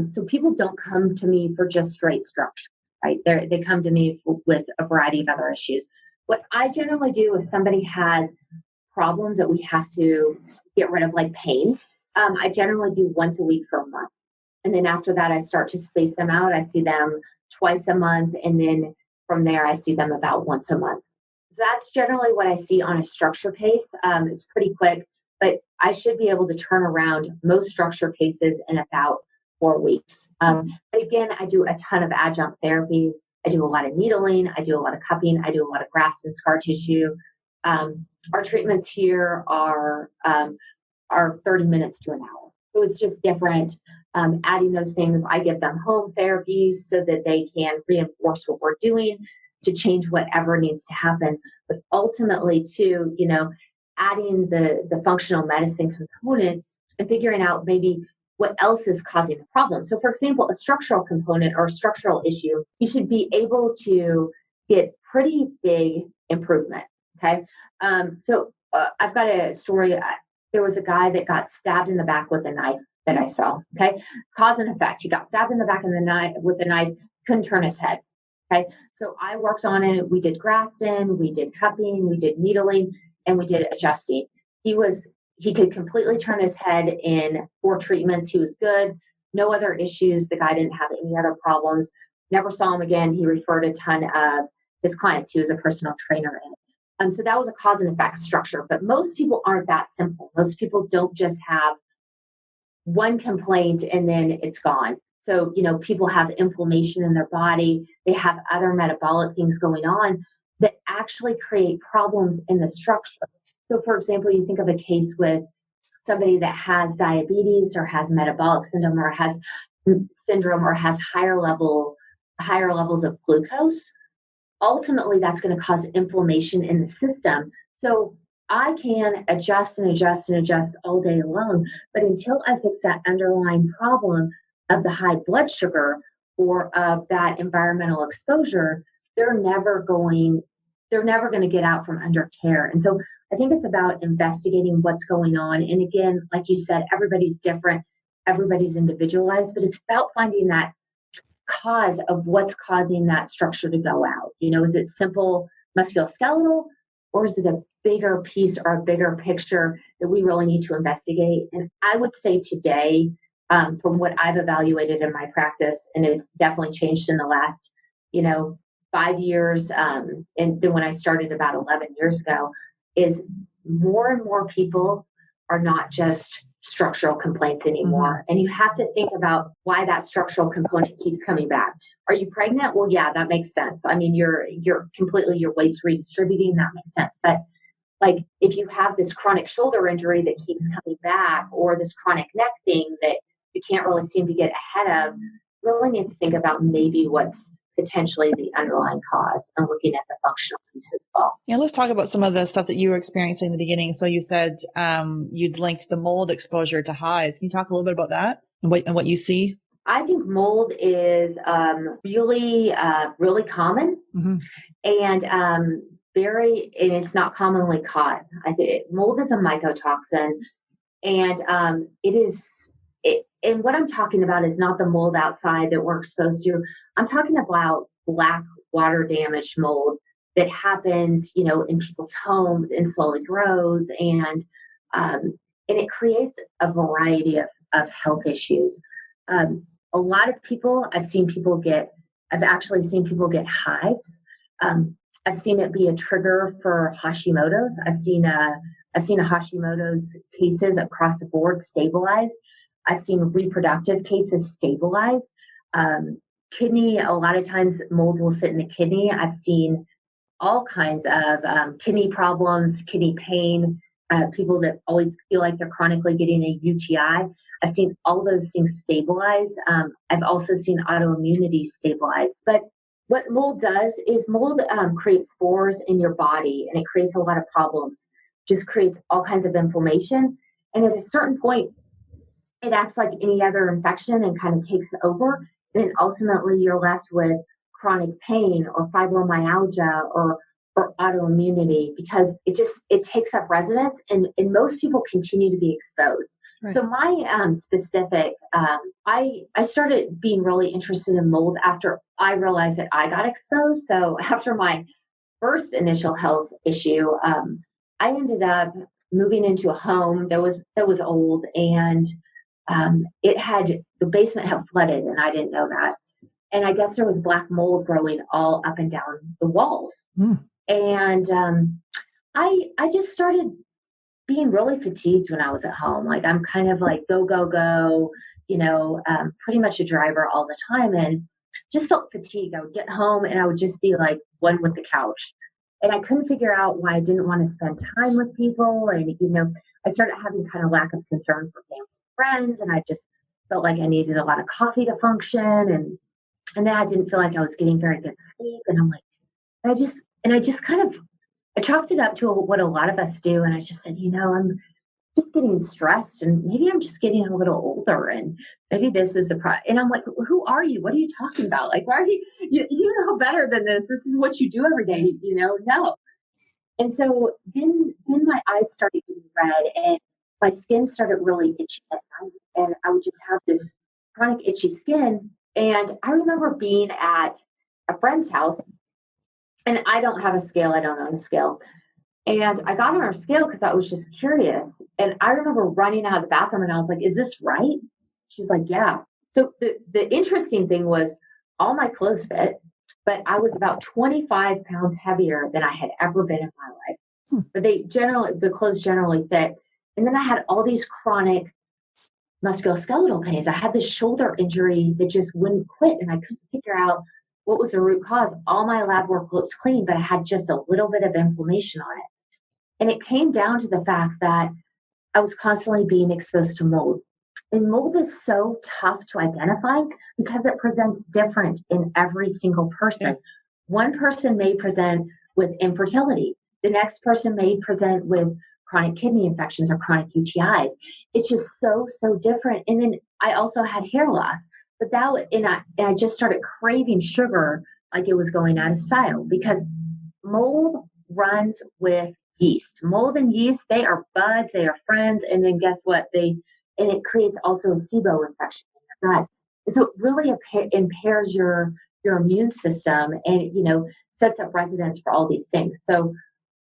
So people don't come to me for just straight structure, right? They come to me with a variety of other issues. What I generally do if somebody has problems that we have to get rid of, like pain, I generally do once a week for a month. And then after that, I start to space them out. I see them twice a month. And then from there, I see them about once a month. So that's generally what I see on a structure case. It's pretty quick, but I should be able to turn around most structure cases in about 4 weeks. But again, I do a ton of adjunct therapies. I do a lot of needling. I do a lot of cupping. I do a lot of grafts and scar tissue. Our treatments here are 30 minutes to an hour. So it's just different. Adding those things, I give them home therapies so that they can reinforce what we're doing to change whatever needs to happen. But ultimately, too, adding the functional medicine component and figuring out maybe what else is causing the problem. So for example, a structural component or a structural issue, you should be able to get pretty big improvement. Okay. So I've got a story. There was a guy that got stabbed in the back with a knife that I saw. Okay. Cause and effect. He got stabbed in the back with a knife, couldn't turn his head. Okay. So I worked on it. We did grafting, we did cupping, we did needling, and we did adjusting. He could completely turn his head in 4 treatments. He was good. No other issues. The guy didn't have any other problems. Never saw him again. He referred a ton of his clients. He was a personal trainer in it. So that was a cause and effect structure. But most people aren't that simple. Most people don't just have one complaint and then it's gone. So, people have inflammation in their body. They have other metabolic things going on that actually create problems in the structure. So, for example, you think of a case with somebody that has diabetes or has metabolic syndrome or has higher levels of glucose. Ultimately, that's going to cause inflammation in the system. So I can adjust and adjust and adjust all day long, but until I fix that underlying problem of the high blood sugar or of that environmental exposure, they're never going they're never going to get out from under care. And so I think it's about investigating what's going on. And again, like you said, everybody's different, everybody's individualized, but it's about finding that cause of what's causing that structure to go out. Is it simple musculoskeletal, or is it a bigger piece or a bigger picture that we really need to investigate? And I would say today, from what I've evaluated in my practice, and it's definitely changed in the last, 5 years, and then when I started about 11 years ago, is more and more people are not just structural complaints anymore. And you have to think about why that structural component keeps coming back. Are you pregnant? Well, yeah, that makes sense. I mean, you're completely, your weight's redistributing. That makes sense. But like, if you have this chronic shoulder injury that keeps coming back, or this chronic neck thing that you can't really seem to get ahead of, you really need to think about maybe what's potentially the underlying cause and looking at the functional piece as well. Yeah, let's talk about some of the stuff that you were experiencing in the beginning. So you said you'd linked the mold exposure to hives. Can you talk a little bit about that and what you see? I think mold is really common, and it's not commonly caught. I think mold is a mycotoxin, and and what I'm talking about is not the mold outside that we're exposed to. I'm talking about black water damaged mold that happens, in people's homes and slowly grows, and it creates a variety of health issues. A lot of people, I've actually seen people get hives. I've seen it be a trigger for Hashimoto's. I've seen a Hashimoto's cases across the board stabilize. I've seen reproductive cases stabilize. Kidney, a lot of times mold will sit in the kidney. I've seen all kinds of kidney problems, kidney pain, people that always feel like they're chronically getting a UTI. I've seen all those things stabilize. I've also seen autoimmunity stabilize. But what mold does is mold creates spores in your body, and it creates a lot of problems, just creates all kinds of inflammation. And at a certain point, it acts like any other infection and kind of takes over. And then ultimately you're left with chronic pain or fibromyalgia or autoimmunity, because it takes up residence, and most people continue to be exposed. Right. So my specific, I started being really interested in mold after I realized that I got exposed. So after my first initial health issue, I ended up moving into a home that was old, and the basement had flooded, and I didn't know that. And I guess there was black mold growing all up and down the walls. And I just started being really fatigued when I was at home. Like, I'm kind of like go, go, go, pretty much a driver all the time, and just felt fatigued. I would get home and I would just be like one with the couch. And I couldn't figure out why I didn't want to spend time with people. And, I started having kind of lack of concern for family and friends. And I just felt like I needed a lot of coffee to function. And then I didn't feel like I was getting very good sleep. And I'm like, I chalked it up to what a lot of us do. And I just said, I'm just getting stressed, and maybe I'm just getting a little older, and maybe this is the problem. And I'm like, who are you? What are you talking about? Like, why are you know better than this. This is what you do every day, no. And so then my eyes started getting red, and my skin started really itchy at night. And I would just have this chronic itchy skin. And I remember being at a friend's house, and I don't have a scale. I don't own a scale. And I got on her scale because I was just curious. And I remember running out of the bathroom, and I was like, is this right? She's like, yeah. So the interesting thing was all my clothes fit, but I was about 25 pounds heavier than I had ever been in my life. But the clothes generally fit. And then I had all these chronic musculoskeletal pains. I had this shoulder injury that just wouldn't quit, and I couldn't figure out what was the root cause. All my lab work looks clean, but I had just a little bit of inflammation on it. And it came down to the fact that I was constantly being exposed to mold. And mold is so tough to identify because it presents different in every single person. Okay. One person may present with infertility. The next person may present with chronic kidney infections or chronic UTIs. It's just so different. And then I also had hair loss. But I just started craving sugar like it was going out of style, because mold runs with yeast. Mold and yeast, they are buds, they are friends. And then guess what? And it creates also a SIBO infection in your gut. And so it really impairs your immune system and, sets up residence for all these things. So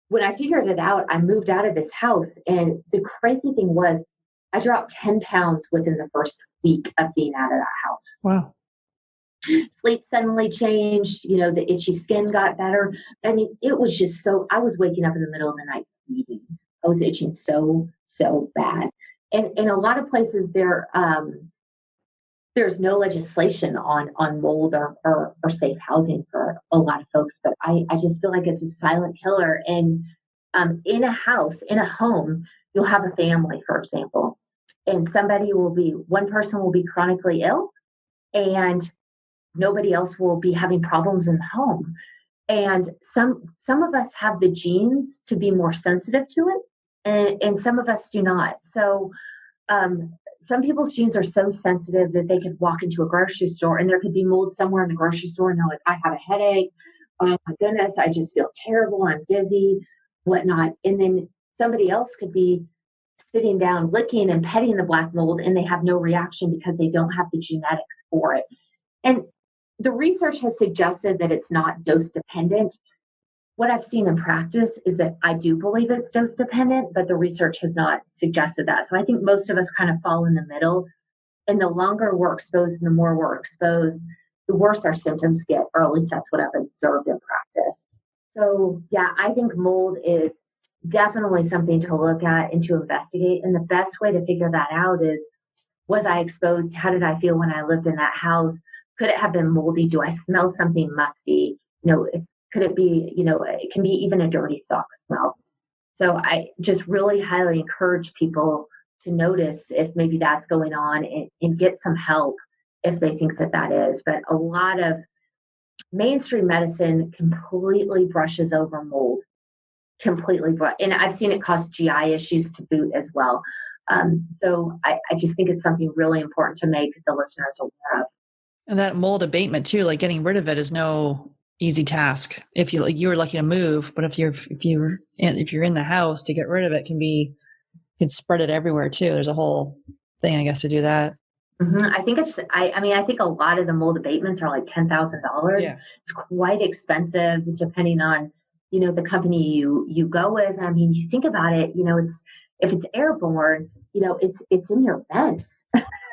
when I figured it out, I moved out of this house. And the crazy thing was I dropped 10 pounds within the first week of being out of that house. Wow. Sleep suddenly changed, the itchy skin got better. I mean, it was just I was waking up in the middle of the night bleeding. I was itching so bad. And in a lot of places there's no legislation on mold or safe housing for a lot of folks, but I just feel like it's a silent killer. And in a house, in a home, you'll have a family, for example, and one person will be chronically ill and nobody else will be having problems in the home. And some of us have the genes to be more sensitive to it, and some of us do not. So some people's genes are so sensitive that they could walk into a grocery store and there could be mold somewhere in the grocery store and they're like, I have a headache. Oh my goodness, I just feel terrible. I'm dizzy, whatnot. And then somebody else could be sitting down, licking and petting the black mold, and they have no reaction because they don't have the genetics for it. And the research has suggested that it's not dose dependent. What I've seen in practice is that I do believe it's dose dependent, but the research has not suggested that. So I think most of us kind of fall in the middle. And the longer we're exposed and the more we're exposed, the worse our symptoms get, or at least that's what I've observed in practice. So yeah, I think mold is definitely something to look at and to investigate. And the best way to figure that out is, was I exposed? How did I feel when I lived in that house? Could it have been moldy? Do I smell something musty? Could it be, it can be even a dirty sock smell. So I just really highly encourage people to notice if maybe that's going on and get some help if they think that is. But a lot of mainstream medicine completely brushes over mold, and I've seen it cause GI issues to boot as well. So I just think it's something really important to make the listeners aware of. And that mold abatement too, like getting rid of it is no easy task. If you were lucky to move, but if you're in the house, to get rid of it can spread it everywhere too. There's a whole thing, I guess, to do that. Mm-hmm. I think a lot of the mold abatements are like $10,000. Yeah. It's quite expensive depending on, the company you go with. I mean, you think about it, if it's airborne, it's in your vents.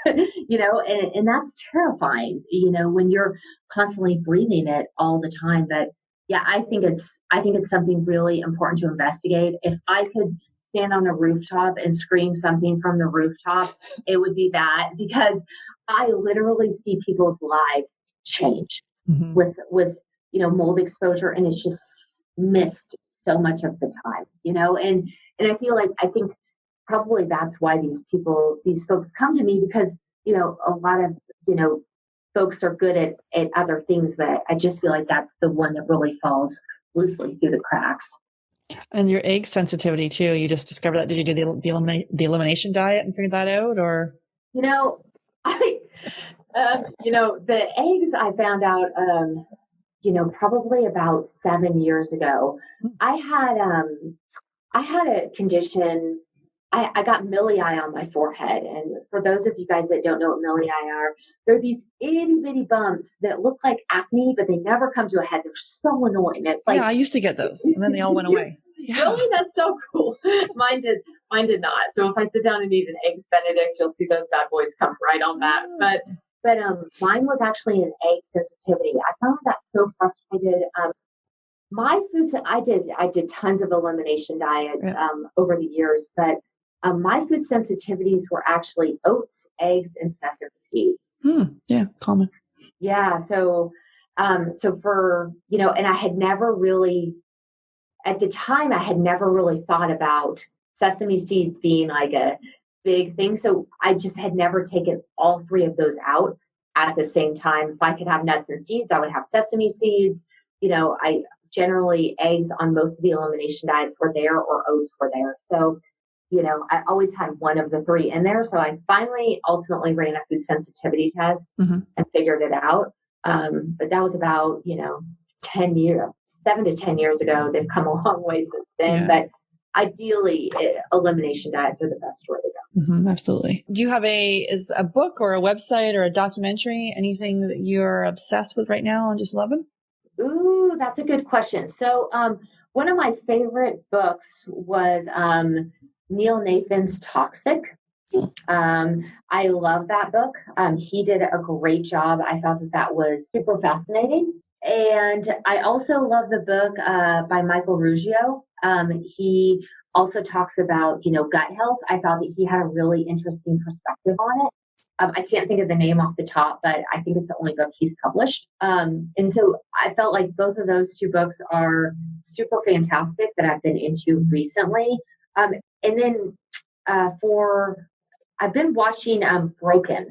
And that's terrifying, when you're constantly breathing it all the time. But yeah, I think it's something really important to investigate. If I could stand on a rooftop and scream something from the rooftop, it would be that, because I literally see people's lives change with mold exposure, and it's just missed so much of the time, and I think probably that's why these folks come to me, because, a lot of, folks are good at other things, but I just feel like that's the one that really falls loosely through the cracks. And your egg sensitivity too, you just discovered that. Did you do the elimination diet and figure that out, or? The eggs I found out, probably about 7 years ago. I had a condition. I got milli on my forehead. And for those of you guys that don't know what milli are, they're these itty bitty bumps that look like acne, but they never come to a head. They're so annoying. It's like, yeah, I used to get those and then they all went away. Yeah. Really? That's so cool. Mine did not. So if I sit down and eat an Eggs Benedict, you'll see those bad boys come right on back. But mine was actually an egg sensitivity. I found that so frustrated. My foods, I did tons of elimination diets over the years, but my food sensitivities were actually oats, eggs, and sesame seeds. Yeah, common. Yeah. So for, and I had never really, at the time, I had never really thought about sesame seeds being like a big thing. So I just had never taken all three of those out at the same time. If I could have nuts and seeds, I would have sesame seeds. I generally, eggs on most of the elimination diets were there, or oats were there. So, I always had one of the three in there. So I finally ultimately ran a food sensitivity test and figured it out. But that was about, 10 years, 7 to 10 years ago. They've come a long way since then, Yeah. but ideally elimination diets are the best way to go. Mm-hmm, absolutely. Do you have is a book or a website or a documentary, anything that you're obsessed with right now and just loving? Ooh, that's a good question. So, one of my favorite books was Neil Nathan's Toxic. I love that book. He did a great job. I thought that was super fascinating. And I also love the book by Michael Ruggiero. He also talks about, gut health. I thought that he had a really interesting perspective on it. I can't think of the name off the top, but I think it's the only book he's published. And so I felt like both of those two books are super fantastic that I've been into recently. And then I've been watching Broken.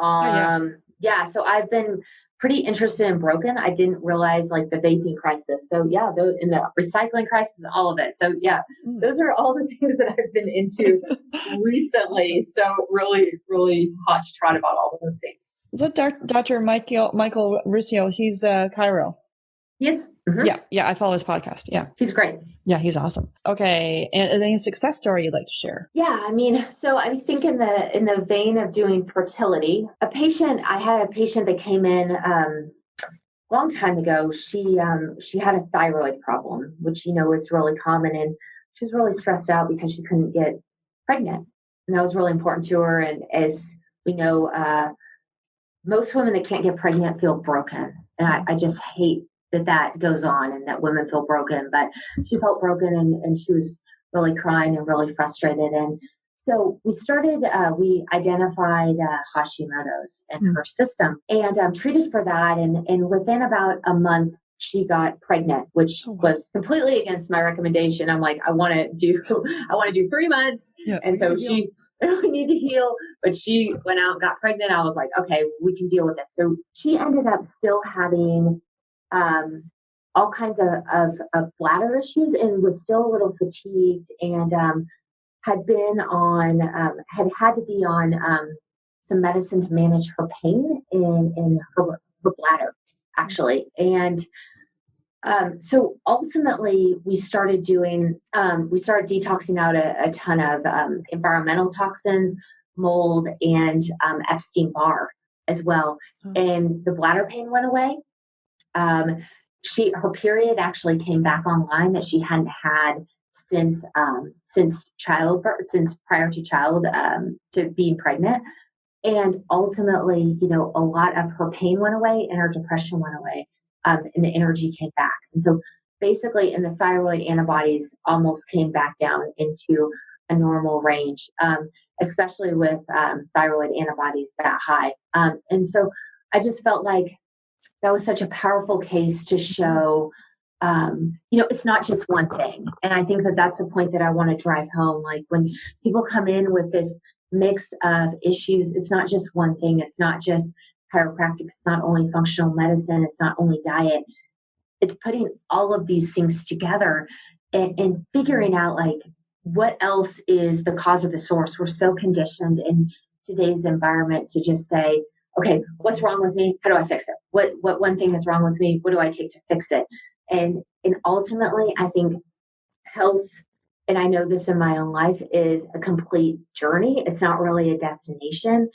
So I've been pretty interested in Broken. I didn't realize like the vaping crisis. So yeah, in the recycling crisis, all of it. So yeah, those are all the things that I've been into recently. So really, really hot to trot about all of those things. Is that Dr. Michael Ruscio? He's Chiro. Yes. Mm-hmm. Yeah. I follow his podcast. Yeah. He's great. Yeah, he's awesome. Okay. And any success story you'd like to share? Yeah. So I think in the vein of doing fertility, I had a patient that came in a long time ago. She had a thyroid problem, which, is really common. And she was really stressed out because she couldn't get pregnant. And that was really important to her. And as we know, most women that can't get pregnant feel broken. And I just hate that goes on and that women feel broken, but she felt broken and she was really crying and really frustrated. And so we identified Hashimoto's in her system and treated for that. And within about a month, she got pregnant, which was completely against my recommendation. I'm like, I want to do 3 months. Yeah, and so we need to heal, but she went out and got pregnant. I was like, okay, we can deal with this. So she ended up still having all kinds of bladder issues and was still a little fatigued and had to be on some medicine to manage her pain in her bladder, actually. And so ultimately we started detoxing out a ton of environmental toxins, mold, and Epstein-Barr as well. And the bladder pain went away. Her period actually came back online that she hadn't had since childbirth, since prior to to being pregnant. And ultimately, a lot of her pain went away and her depression went away, and the energy came back. And so basically, and the thyroid antibodies almost came back down into a normal range, especially with thyroid antibodies that high. And so I just felt like that was such a powerful case to show, it's not just one thing. And I think that that's the point that I want to drive home. Like when people come in with this mix of issues, it's not just one thing. It's not just chiropractic. It's not only functional medicine. It's not only diet. It's putting all of these things together and figuring out like what else is the cause of the source. We're so conditioned in today's environment to just say, okay, what's wrong with me? How do I fix it? What one thing is wrong with me? What do I take to fix it? And ultimately, I think health, and I know this in my own life, is a complete journey. It's not really a destination.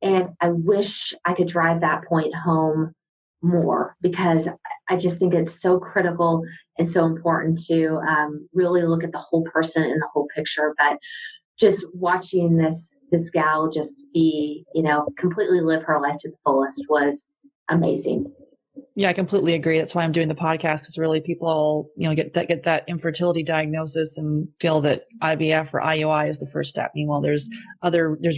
And I wish I could drive that point home more because I just think it's so critical and so important to really look at the whole person and the whole picture. But just watching this gal just be, completely live her life to the fullest was amazing. Yeah, I completely agree. That's why I'm doing the podcast, because really people, get that infertility diagnosis and feel that IVF or IUI is the first step. Meanwhile, there's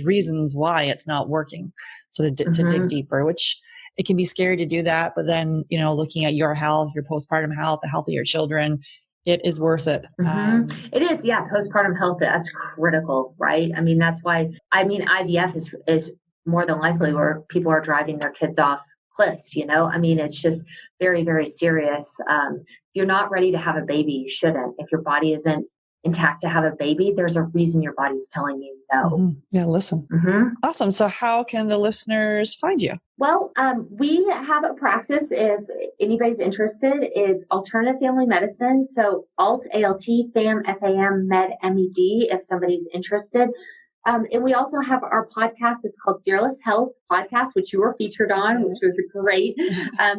reasons why it's not working. So to dig deeper, which it can be scary to do that. But then, looking at your health, your postpartum health, the health of your children, it is worth it. It is. Yeah. Postpartum health, that's critical, right? That's why, IVF is more than likely where people are driving their kids off cliffs, it's just very, very serious. If you're not ready to have a baby, you shouldn't. If your body isn't intact to have a baby, there's a reason your body's telling you no. Mm-hmm. Yeah, listen. Mm-hmm. Awesome. So how can the listeners find you? Well, we have a practice. If anybody's interested, it's alternative family medicine. So alt, A-L-T, fam, F-A-M, med, M-E-D, if somebody's interested. And we also have our podcast. It's called Fearless Health Podcast, which you were featured on, which was great.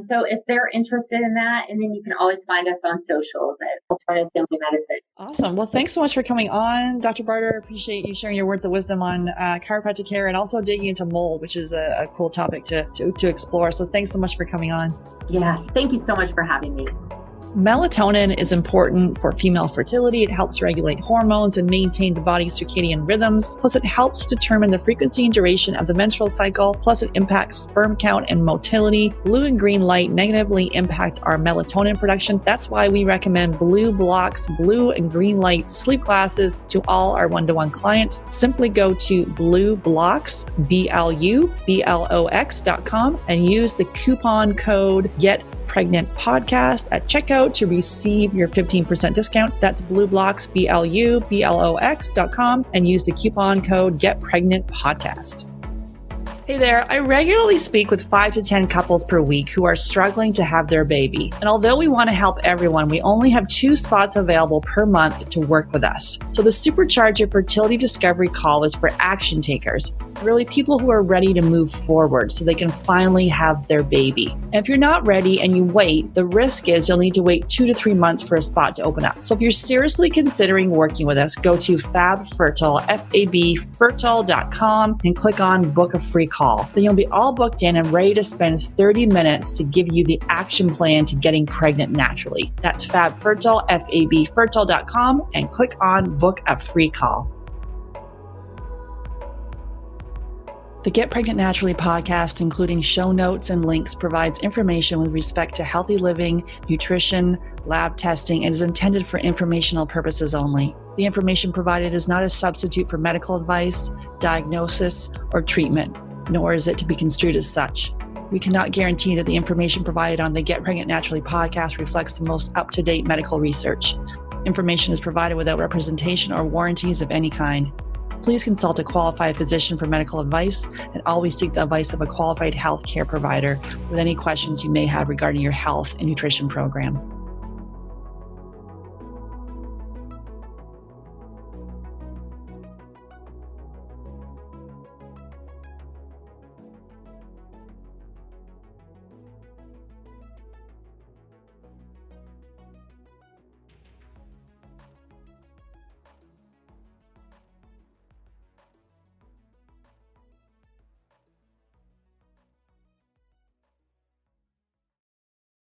So if they're interested in that, and then you can always find us on socials at Alternative Family Medicine. Awesome. Well, thanks so much for coming on, Dr. Barter. Appreciate you sharing your words of wisdom on chiropractic care and also digging into mold, which is a cool topic to explore. So thanks so much for coming on. Yeah. Thank you so much for having me. Melatonin is important for female fertility. It helps regulate hormones and maintain the body's circadian rhythms. Plus, it helps determine the frequency and duration of the menstrual cycle. Plus, it impacts sperm count and motility. Blue and green light negatively impact our melatonin production. That's why we recommend Blue Blocks, blue and green light sleep glasses to all our one-to-one clients. Simply go to Blue Blocks, BLUBLOX.com and use the coupon code GETPREGNANT podcast at checkout to receive your 15% discount. That's BlueBlocks, BLUBLOX.com and use the coupon code GetPregnantPodcast. Hey there, I regularly speak with 5 to 10 couples per week who are struggling to have their baby. And although we want to help everyone, we only have 2 spots available per month to work with us. So the Supercharge Your Fertility Discovery Call is for action takers, really people who are ready to move forward so they can finally have their baby. And if you're not ready and you wait, the risk is you'll need to wait 2 to 3 months for a spot to open up. So if you're seriously considering working with us, go to FabFertile, FABfertile.com and click on Book a Free Call. Then you'll be all booked in and ready to spend 30 minutes to give you the action plan to getting pregnant naturally. That's FabFertile, FABfertile.com and click on Book a Free Call. The Get Pregnant Naturally podcast, including show notes and links, provides information with respect to healthy living, nutrition, lab testing, and is intended for informational purposes only. The information provided is not a substitute for medical advice, diagnosis, or treatment, nor is it to be construed as such. We cannot guarantee that the information provided on the Get Pregnant Naturally podcast reflects the most up-to-date medical research. Information is provided without representation or warranties of any kind. Please consult a qualified physician for medical advice and always seek the advice of a qualified healthcare provider with any questions you may have regarding your health and nutrition program.